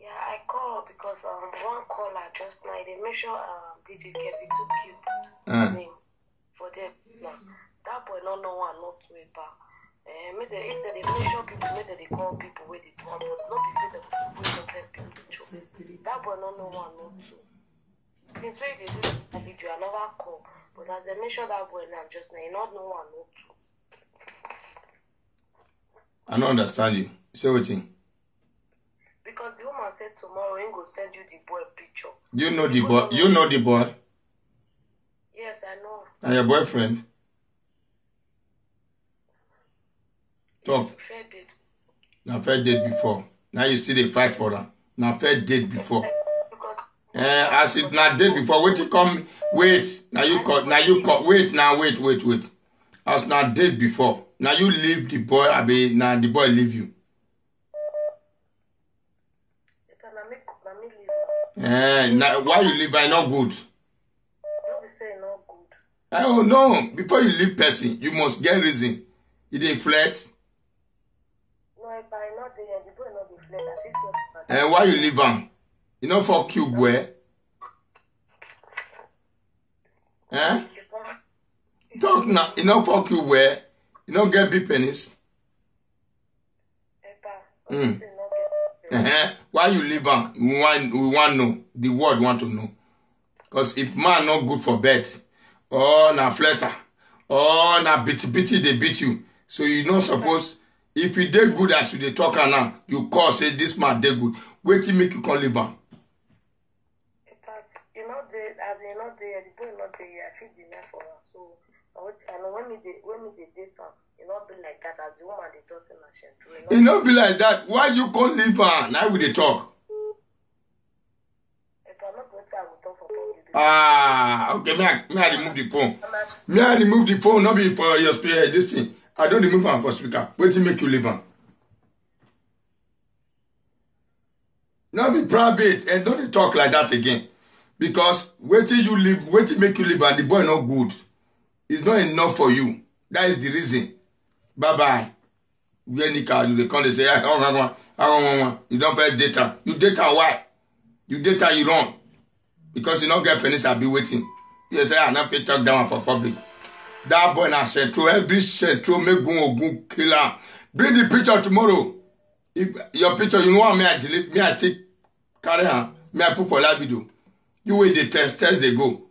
Speaker 1: Yeah, I called because one caller just now they mentioned DJ Kevin took you name for them. That boy not know one, not two about. If they mention people, maybe they call people where they do, but not be say the people don't send people. That boy not know one, not two. Since when they do the video, I never call. But as they mention that boy now, just now, he not know one, not two.
Speaker 2: I don't understand you. Say what thing?
Speaker 1: Because the woman said tomorrow he go send you the boy picture.
Speaker 2: You know the boy. You know the boy.
Speaker 1: Yes, I know.
Speaker 2: And your boyfriend. Talk.
Speaker 1: Fair date.
Speaker 2: Now fair date before. Now you still dey fight for that. Now fair date before. As it not date before. Wait to come. Wait. Now you cut. Now you cut. Wait. Now wait. As not date before. Now you leave the boy. I be now the boy leave you. Now why you leave? I not good.
Speaker 1: Don't be saying not good.
Speaker 2: Oh no! Before you leave person, you must get reason. You dey flex.
Speaker 1: No, if I not there, the boy not be flex.
Speaker 2: And why you leave am? You know for cube where? Talk now. You know for cube where? You don't get big pennies. Why you leave am? We want know. The world want to know. Because if man not good for bed, or na flatter, or na bitty they beat you. So you not supposed. If you dey good as you dey talk now, you call say this man dey good. Wait till make you come leave am.
Speaker 1: You know the boy not there. I feel the night for her. So I know when me they date her, it not be like that as the woman they talk to machine.
Speaker 2: It not be like that. Why you can't leave her? Now we dey talk.
Speaker 1: If I'm not going to, I will talk for public.
Speaker 2: Okay, may I remove the phone? May I remove the phone? Not be for your speaker. This thing. I don't remove her for speaker. Wait till make you leave her. Now be private and don't talk like that again. Because wait till you leave, wait till make you leave and the boy not good. It's not enough for you. That is the reason. Bye-bye. Where Nika, you come, they say, you don't pay data. You data why? You data you wrong. Because you don't get pennies, I'll be waiting. You say, I'm not pay talk down for public. That boy now said, to every central, make go killer. Bring the picture tomorrow. If your picture, you know what, may I delete, may I take, carry on, may I put for live video. You wait the test they go.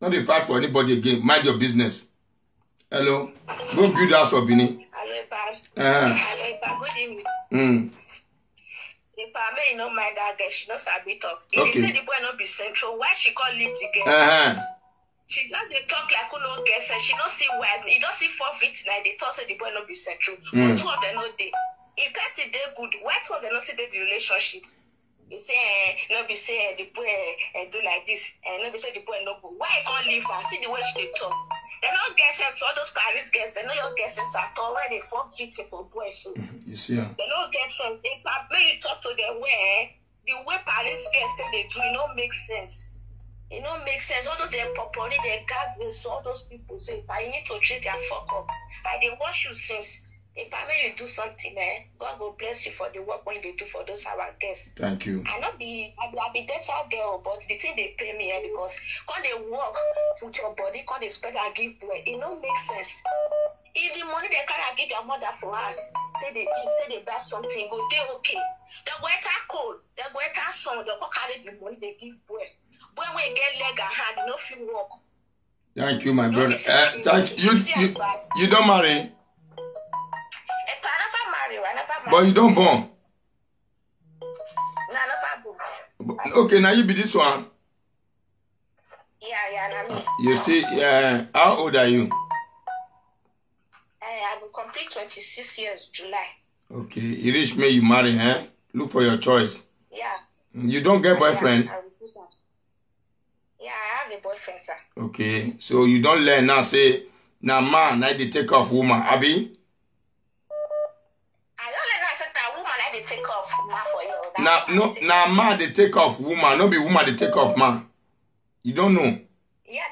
Speaker 2: Not the fight for anybody again. Mind your business. Hello. Go build house for Bini.
Speaker 1: Hello, good evening. If I may not mind that girl, she knows a bit of. If you say the boy not be central, why she call leave the girl? She just they talk like who no guess and she not see wise. He don't see 4 feet now. They thought say the boy not be central. But two of them not there. If person they good, why two of them not see the relationship? You say no be say the boy do like this, and no be say the boy no good. Why you can't leave her? See the way she talk. They not guesses for all those Paris girls. They know your guesses at all. Where they 4 feet for boys. So
Speaker 2: you see,
Speaker 1: they don't get from. If I may talk to them where the way Paris girls say they do, it don't make sense. It don't make sense. All those they properly, they gas this, all those people say, I need to treat their fuck up. I they watch you since If I may do something, God will bless you for the work when they do for those our guests.
Speaker 2: Thank you.
Speaker 1: I not be that girl, but the thing they pay me because when they work with your body, when they spend and give away, it don't make sense. If the money they can't give your mother for us, say they eat, say they buy something, go they okay. They go enter cold, they go enter sun, they go carry the money they give away. When we get leg and hand, no feel work.
Speaker 2: Thank you, my brother. Thank you. You don't marry.
Speaker 1: I never marry.
Speaker 2: But you don't born.
Speaker 1: No, I never born.
Speaker 2: Okay, now you be this one.
Speaker 1: Yeah, me.
Speaker 2: You still, how old are you?
Speaker 1: I will complete 26 years, July.
Speaker 2: Okay, you reach me, you marry, Look for your choice.
Speaker 1: Yeah.
Speaker 2: You don't get boyfriend?
Speaker 1: Yeah, I have a boyfriend, sir.
Speaker 2: Okay, so you don't learn now, say, now man, I dey take off woman, Abi?
Speaker 1: I don't learn now, say, now woman, I dey take off man for you.
Speaker 2: Now man, they take off woman, no be woman, they take off man. You don't know?
Speaker 1: Yeah,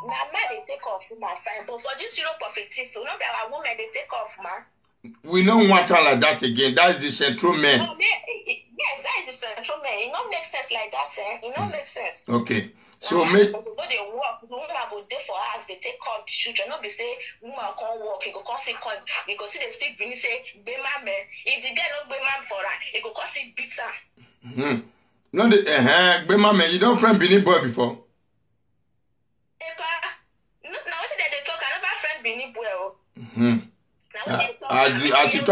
Speaker 1: now man, they take off woman, fine. But for this Europe of it, so not that our woman, they take off man.
Speaker 2: We don't want her like that again. That is the central man.
Speaker 1: No, yes, that is the central man. It don't make sense like that, It don't make sense.
Speaker 2: Okay. So
Speaker 1: now,
Speaker 2: make...
Speaker 1: Go they work, the woman go there for us, they take off the children. Not be say, woman can't work, it go cause it, you go see they speak, when you say, be man, if the girl not be man for her, it go cause it bitter.
Speaker 2: No, be man, you don't friend Benin boy before?
Speaker 1: Now what did they talk? I never friend Benin boy.
Speaker 2: As you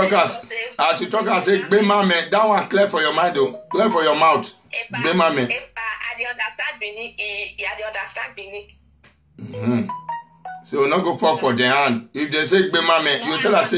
Speaker 2: talk and say, be mama, that one clear for your mind, though. Clear for your mouth. Be mama.
Speaker 1: I understand Benin. I understand Benin.
Speaker 2: So not go fall for the hand. If they say be mama, you tell us,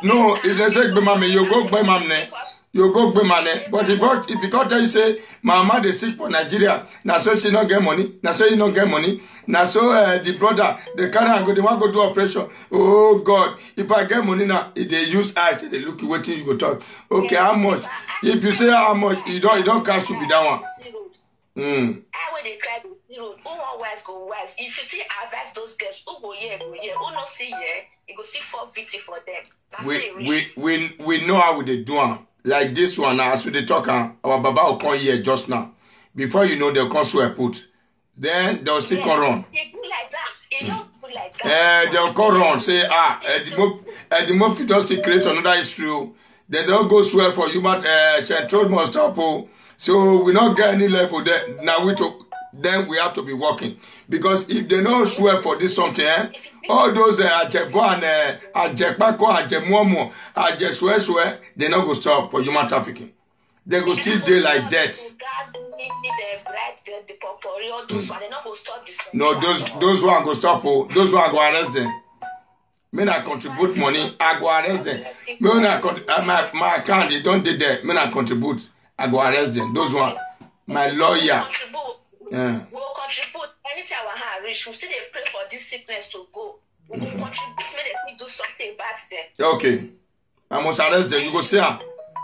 Speaker 2: no, if they say be mama, you go be mama. You go be money. But if you can't tell you say, mama they sick for Nigeria, now so she not get money, now so you not get money, now so the brother, the carry and go, they want go do operation. Oh God, if I get money now, if they use eyes, they look waiting you go talk. Okay, how much? If you say how much, you don't cash to be that one.
Speaker 1: I when they cry go zero. Who want wise go wise. If you see advise those girls, who go here, Who not see here, you go see 450 for them.
Speaker 2: We know how they do it. Like this one, as we talk, our Baba will come here just now. Before you know, they'll come swear put. Then they'll still come run.
Speaker 1: They do like that. They don't do like that.
Speaker 2: They'll come run, say, the most fit us to create another history. They don't go swear for you, but Central must stop. So we don't get any level there. Now then we have to be working. Because if they don't swear for this something, all those Ajebo and Ajepako, Ajemomo, Ajeswe, they not go stop for human trafficking. They go still do like that. No, those one go stop. Those one go arrest them. Me not contribute money, I go arrest them. Me not my account, they don't do that. Me not contribute, I go arrest them. Those one, my lawyer.
Speaker 1: Yeah. We'll contribute anything our hand reach. We still pray for this sickness to go. We will contribute, make them do something about them.
Speaker 2: Okay. I must arrest them. You go see her.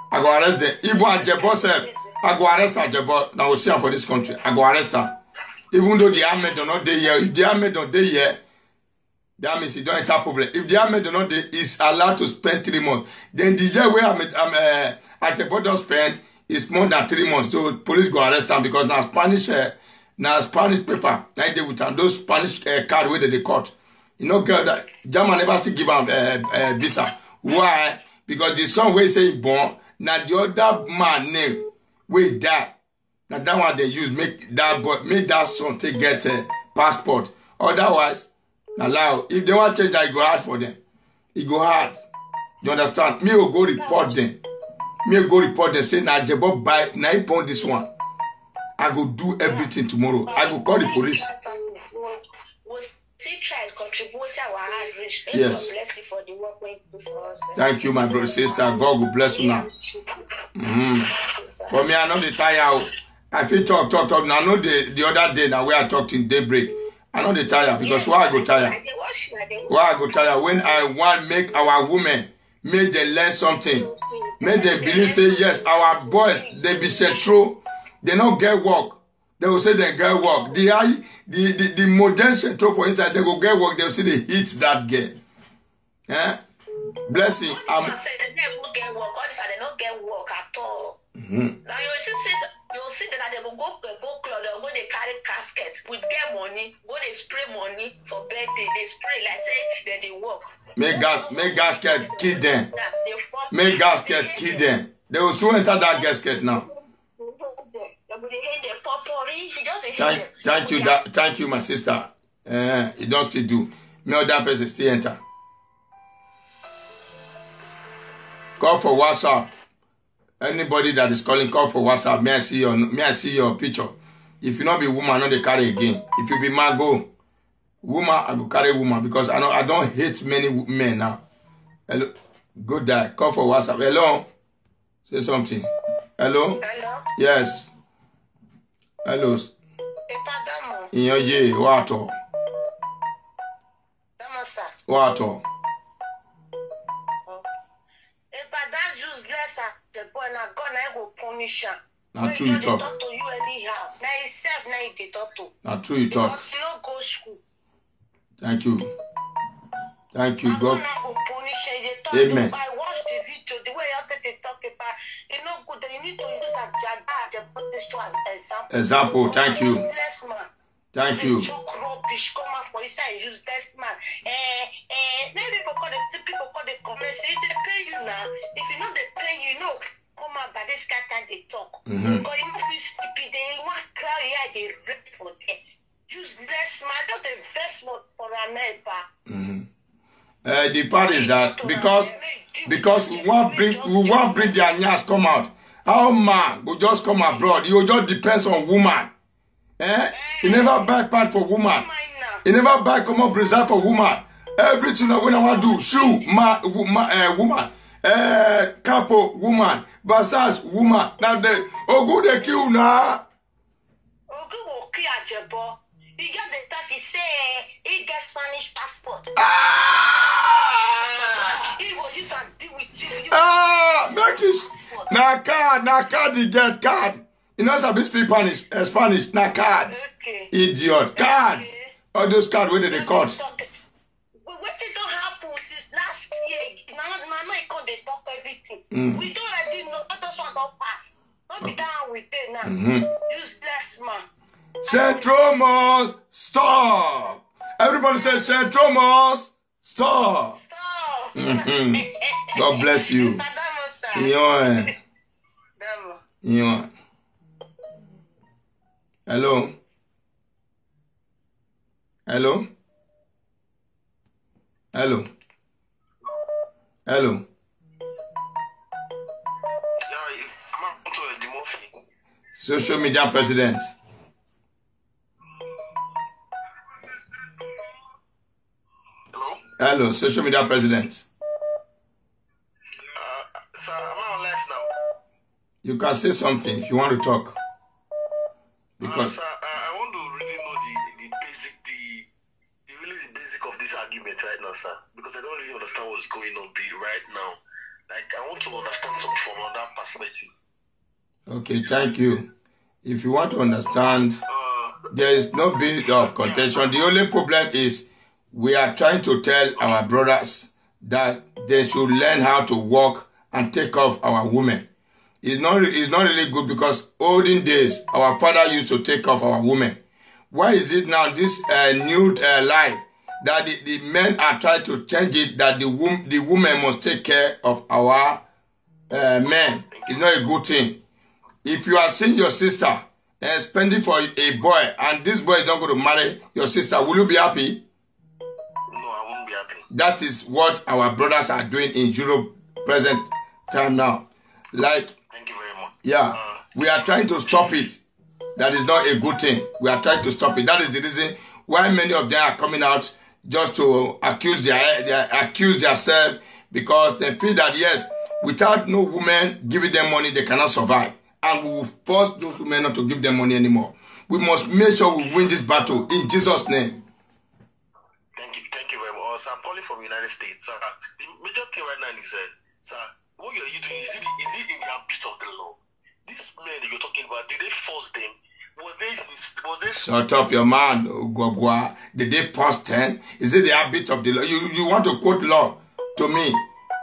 Speaker 2: I go arrest them. Even Ajebo said, I go arrest Ajebo. Now we'll see her for this country. I go arrest her. Even though the army do not dey here, if the army don't dey here, that means it don't enter problem. If the army do not dey, is allowed to spend 3 months. Then the year where Ajebo don't spend is more than 3 months. So police go arrest them because now Spanish paper. Now they with those Spanish card where they cut. You know, girl, that German never still give them visa. Why? Because the son where say born, now the other man name will die. Now that one they use make that son take get a passport. Otherwise, allow if they want to change that, it go hard for them. It go hard. You understand? Me will go report them. Me will go report them. Say now Jebo buy 9 pound this one. I go do everything tomorrow. I go call the police. Yes. Thank you, my brother, sister. God will bless you now. For me, I know the tire. I feel talk. Now I know the other day now where I talked in daybreak. I know the tire because why I go tire? Why I go tire? When I want make our women make them learn something, make them believe say yes, our boys they be set true. They don't get work. They will say they get work. The modern central for inside, they go get work. They will say they hit that girl. Blessing.
Speaker 1: All this say they never get work. All this they don't get work at all. Now you see that they will go to a book club, they'll go they carry casket with get money, go they spray money for birthday, they spray like say that they work.
Speaker 2: Make gasket kill them. Make gasket kill them. They will soon enter that gasket now. Thank you, my sister. You don't still do. No other person still enter. Call for WhatsApp. Anybody that is calling, call for WhatsApp. May I see your picture? If you not be woman, no they carry again. If you be man, go. Woman, I go carry woman because I don't hate many men now. Hello, go die. Call for WhatsApp. Hello, say something. Hello.
Speaker 1: Hello.
Speaker 2: Yes. Hello. Inyoje wato. Wato.
Speaker 1: The boy now God I go punish him.
Speaker 2: Now true you talk.
Speaker 1: Talk to you anyhow. Now himself now he talk to.
Speaker 2: Now true you talk.
Speaker 1: Because you no go school.
Speaker 2: Thank you. Thank you, God.
Speaker 1: Amen. I watch the video, the way they talk about you know good. You need to use a jada put this to as example.
Speaker 2: Example. Thank you. Thank you.
Speaker 1: Rubbish come out for inside useless man. Then people call the comment say they pay you now. If you know they pay you, know come out by this guy time they talk. Because you know feel stupid, they want cry here, they ready for them. Useless man, not the best one for America.
Speaker 2: The part is that because we want bring their nyas come out. How man will just come abroad? You just depends on woman. He never buy pants for woman. He never buy common preserve for woman. Everything that when I want to do, shoe, woman, capo, woman, bassage, woman. Now they, good they kill now.
Speaker 1: Good will kill Jebo. He got the talk, he say, he get Spanish passport. He will use and deal with you.
Speaker 2: Make it. Na card, he get card. You know how to speak Spanish, na card.
Speaker 1: Okay.
Speaker 2: Idiot. Card.
Speaker 1: Okay.
Speaker 2: All those cards where they cut.
Speaker 1: What don't happen since last year? Now I can't they talk everything. We don't already know what those one don't pass. Don't be down with it now. Useless man.
Speaker 2: Centromos, stop. Everybody say Centromos, stop.
Speaker 1: Stop.
Speaker 2: God bless you. Yeah. Hello. Hello. Hello. Hello. Social media president. Hello, social media president.
Speaker 5: Sir, I'm on live now.
Speaker 2: You can say something if you want to talk. Because
Speaker 5: sir, I want to really know the basic of this argument right now, sir. Because I don't really understand what's going on right now. Like, I want to understand something from another perspective.
Speaker 2: Okay, thank you. If you want to understand, there is no bit of contention. The only problem is we are trying to tell our brothers that they should learn how to walk and take off our women. It's not really good because olden days, our father used to take off our women. Why is it now this new life that the men are trying to change it, that the woman must take care of our men? It's not a good thing. If you are seeing your sister and spending for a boy and this boy is not going to marry your sister, will you be happy?
Speaker 5: No, I won't be happy.
Speaker 2: That is what our brothers are doing in Europe present time now. Like,
Speaker 5: thank you very much.
Speaker 2: Yeah, we are trying to stop it. That is not a good thing. We are trying to stop it. That is the reason why many of them are coming out just to accuse themselves because they feel that yes, without no woman giving them money, they cannot survive. And we will force those women not to give them money anymore. We must make sure we win this battle in Jesus' name.
Speaker 5: Thank you very much. Sir, I'm calling from United States. Sir, the major thing right now is, sir, what are you doing? Is it in the habit of the law? These men that you're talking about, did they force them? Was they
Speaker 2: Shut up, your man, Gwagwa. Did they force them? Is it the habit of the law? You want to quote law to me?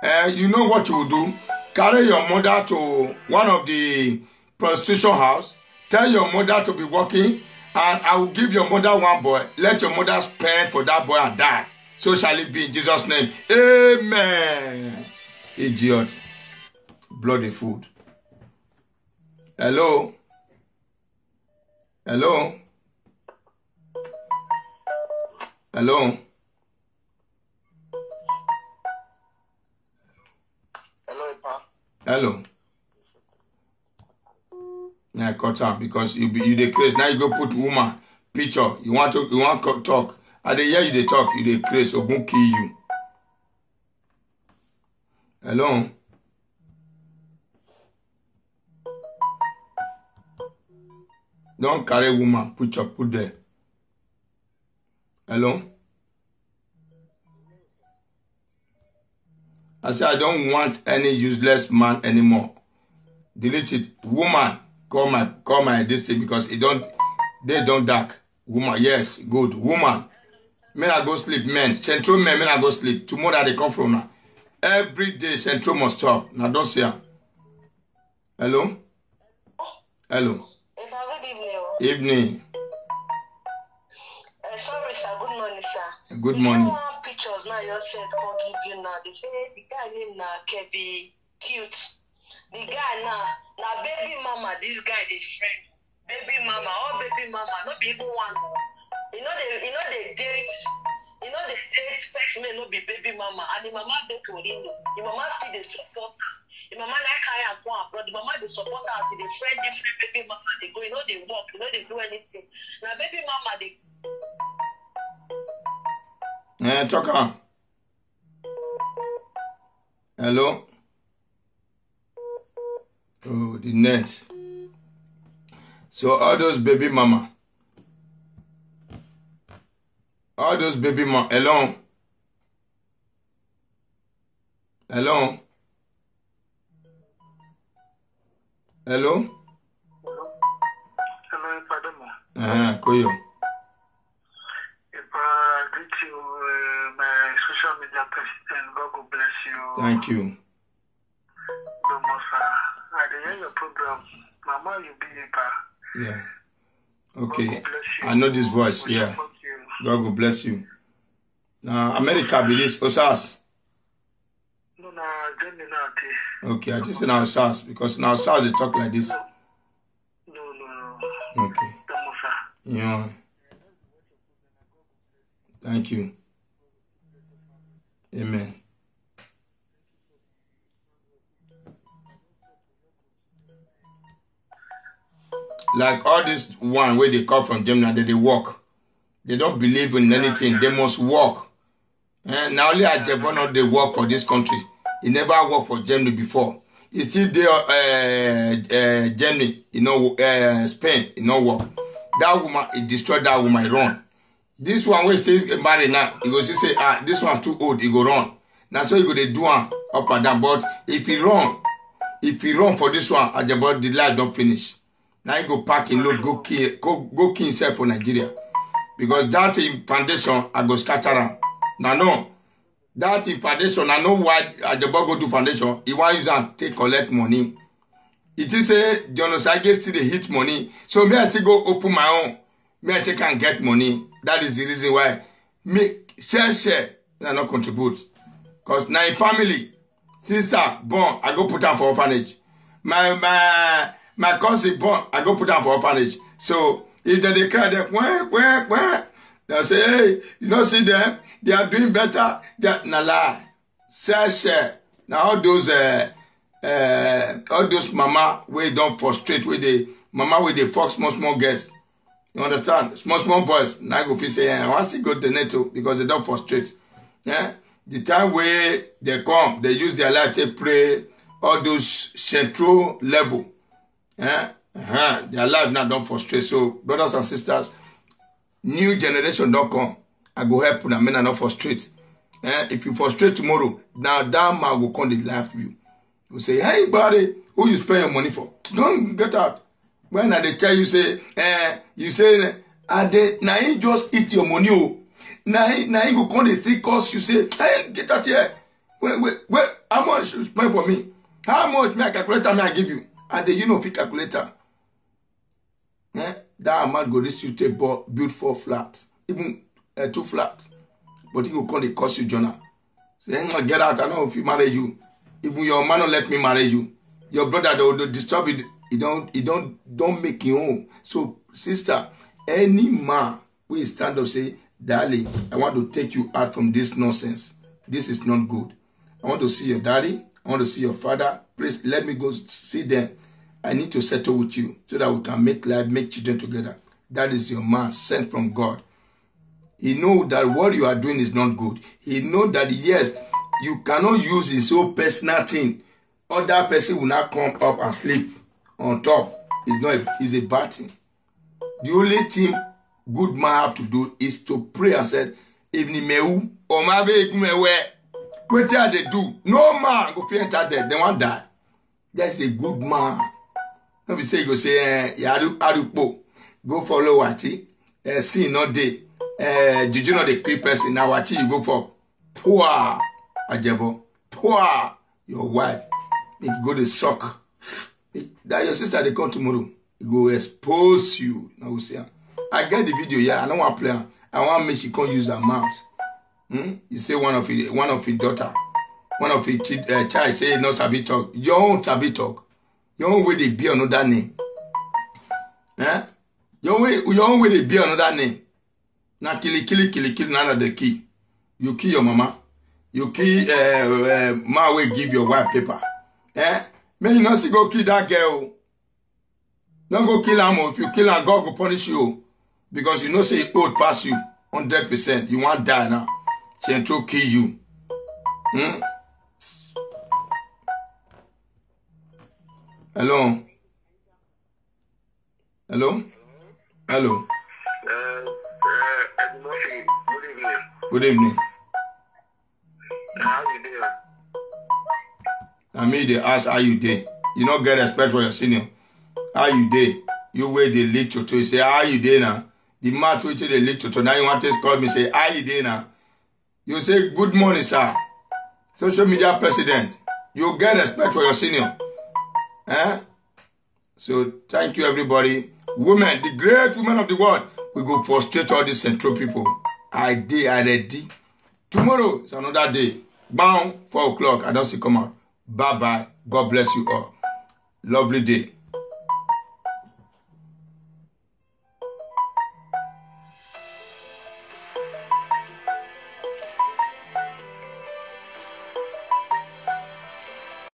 Speaker 2: You know what you will do? Carry your mother to one of the prostitution house. Tell your mother to be working, and I will give your mother one boy. Let your mother spend for that boy and die. So shall it be in Jesus' name. Amen. Idiot. Bloody food. Hello? Hello? Hello?
Speaker 5: Hello, Pa.
Speaker 2: Hello? Yeah, cut on because you the craze. Now you go put woman picture. You want to talk. At the year you they talk, you the craze or gon' kill you. Hello? Don't carry woman picture, put there. Hello? I said I don't want any useless man anymore. Delete it. Woman, call my this thing because they don't dark. Woman, yes, good. Woman. Men I go sleep, men. Central men I go sleep. Tomorrow they come from now. Every day Central must stop. Now don't say her. Hello? Hello.
Speaker 1: Good evening.
Speaker 2: Evening.
Speaker 1: Sorry, sir. Good morning, sir.
Speaker 2: Good morning.
Speaker 1: You want pictures now? You said for give you now. They say the guy named na Kebi cute. The guy now baby mama. This guy the friend. Baby mama, all baby mama. Not people one. You know they date. You know they date sex men. No be baby mama. And the mama dey to Rindo. The mama still dey support her. The mama like carry am go abroad. The mama dey support her. She dey friend different baby mama. They go. You know they work. You know they do anything. Now baby mama they.
Speaker 2: Talker. Hello. Oh, the net. So all those baby mama. Hello. Hello. Hello.
Speaker 5: Hello, pardon.
Speaker 2: Koyo.
Speaker 5: If I greet you, my social media president, God will bless you.
Speaker 2: Thank you.
Speaker 5: I didn't hear your program. Mama, you be a pa.
Speaker 2: Yeah. Okay. I know this voice. Yeah. God will bless you. Now, America believes Osas.
Speaker 5: No, Jenny not.
Speaker 2: Okay, I just say now Osas because now Osas they talk like this.
Speaker 5: No.
Speaker 2: Okay. Yeah. Thank you. Amen. Like all this one where they come from Germany, they walk. They don't believe in anything. They must walk. And now only Ajebono they work for this country. He never worked for Germany before. He still there Germany, Spain, he no work. That woman, he destroyed that woman, run. This one where stays married now, he goes to say, this one too old, he go run. Now so he go they do one up and down. But if he run for this one, Ajebono, the life don't finish. Now he go pack in load, go kill himself for Nigeria. Because that in foundation, I go scatter am. Now no. That in foundation, I know why Ajebono go do foundation. He want use and take collect money. It is say Jonosage still dey hit money. So me I still go open my own. Me I take and get money. That is the reason why me share. I not contribute. Cause now in family, sister born, I go put am for orphanage. My cousin born, I go put am for orphanage. So if they cry, they'll say, hey, you don't see them? They are doing better. They are na lie. Share. Now all those mama where don't frustrate with the mama with the fox small girls. You understand? Small boys. Now I go feel say, I want to go to NATO because they don't frustrate. Yeah? The time where they come, they use their life to pray all those central level. Yeah? Their life now don't frustrate. So, brothers and sisters, new generation don't come. I go help them, men are not frustrate. If you frustrate tomorrow, now that man will come to laugh you. You say, hey buddy, who you spend your money for? Don't get out. When they tell you say, you say, now he just eat your money. Now he go come to see cost. You say, hey, get out here. Wait, how much you spend for me? How much may I calculator may I give you? And you know, if you calculator, that amount go reach you to build 4 flats, even 2 flats. But he will come, they cost you, Jonah. Say, get out, I know if you marry you. Even your man don't let me marry you. Your brother don't disturb it. He don't make you home. So, sister, any man will stand up say, darling, I want to take you out from this nonsense. This is not good. I want to see your daddy. I want to see your father. Please let me go see them. I need to settle with you so that we can make life, make children together. That is your man sent from God. He knows that what you are doing is not good. He knows that, yes, you cannot use his own personal thing. Other person will not come up and sleep on top. It's a bad thing. The only thing good man have to do is to pray and say, "Evening mehu or mabe mewe." What they do? No man go enter there. They won't die. That's a good man. Don't be say you go say Arupo. Go follow Wati. See not day. Did you know the key person now? Wati you go for poor Ajebo. Poor your wife. It go to shock. That your sister they come tomorrow. It go expose you. Now we say, I get the video. Yeah, I don't want to play. I want me she can't use her mouth. You say one of his daughter, one of his child say no sabi talk. Your own sabi talk. Your own way they be another name. Your own way they be another name. Now kill none of the key. You kill your mama. You kill ma way give your wife paper. May you not see go kill that girl. Don't go kill her. If you kill her, God will punish you. Because you know say old pass you 100%. You won't die now. She ain't to kill you. Hello? Hello? Hello?
Speaker 4: Good evening.
Speaker 2: Good evening.
Speaker 4: How you doing?
Speaker 2: I mean, they ask how you dey. You don't get respect for your senior. How you dey? You wait the lead to you say, how you dey now? The match which they lead to now you want to call me say, how you dey now? You say, good morning, sir. Social media president. You get respect for your senior. So, thank you, everybody. Women, the great women of the world, we go frustrate all these central people. I ready. Tomorrow is another day. Bam, 4 o'clock. I don't see come out. Bye-bye. God bless you all. Lovely day.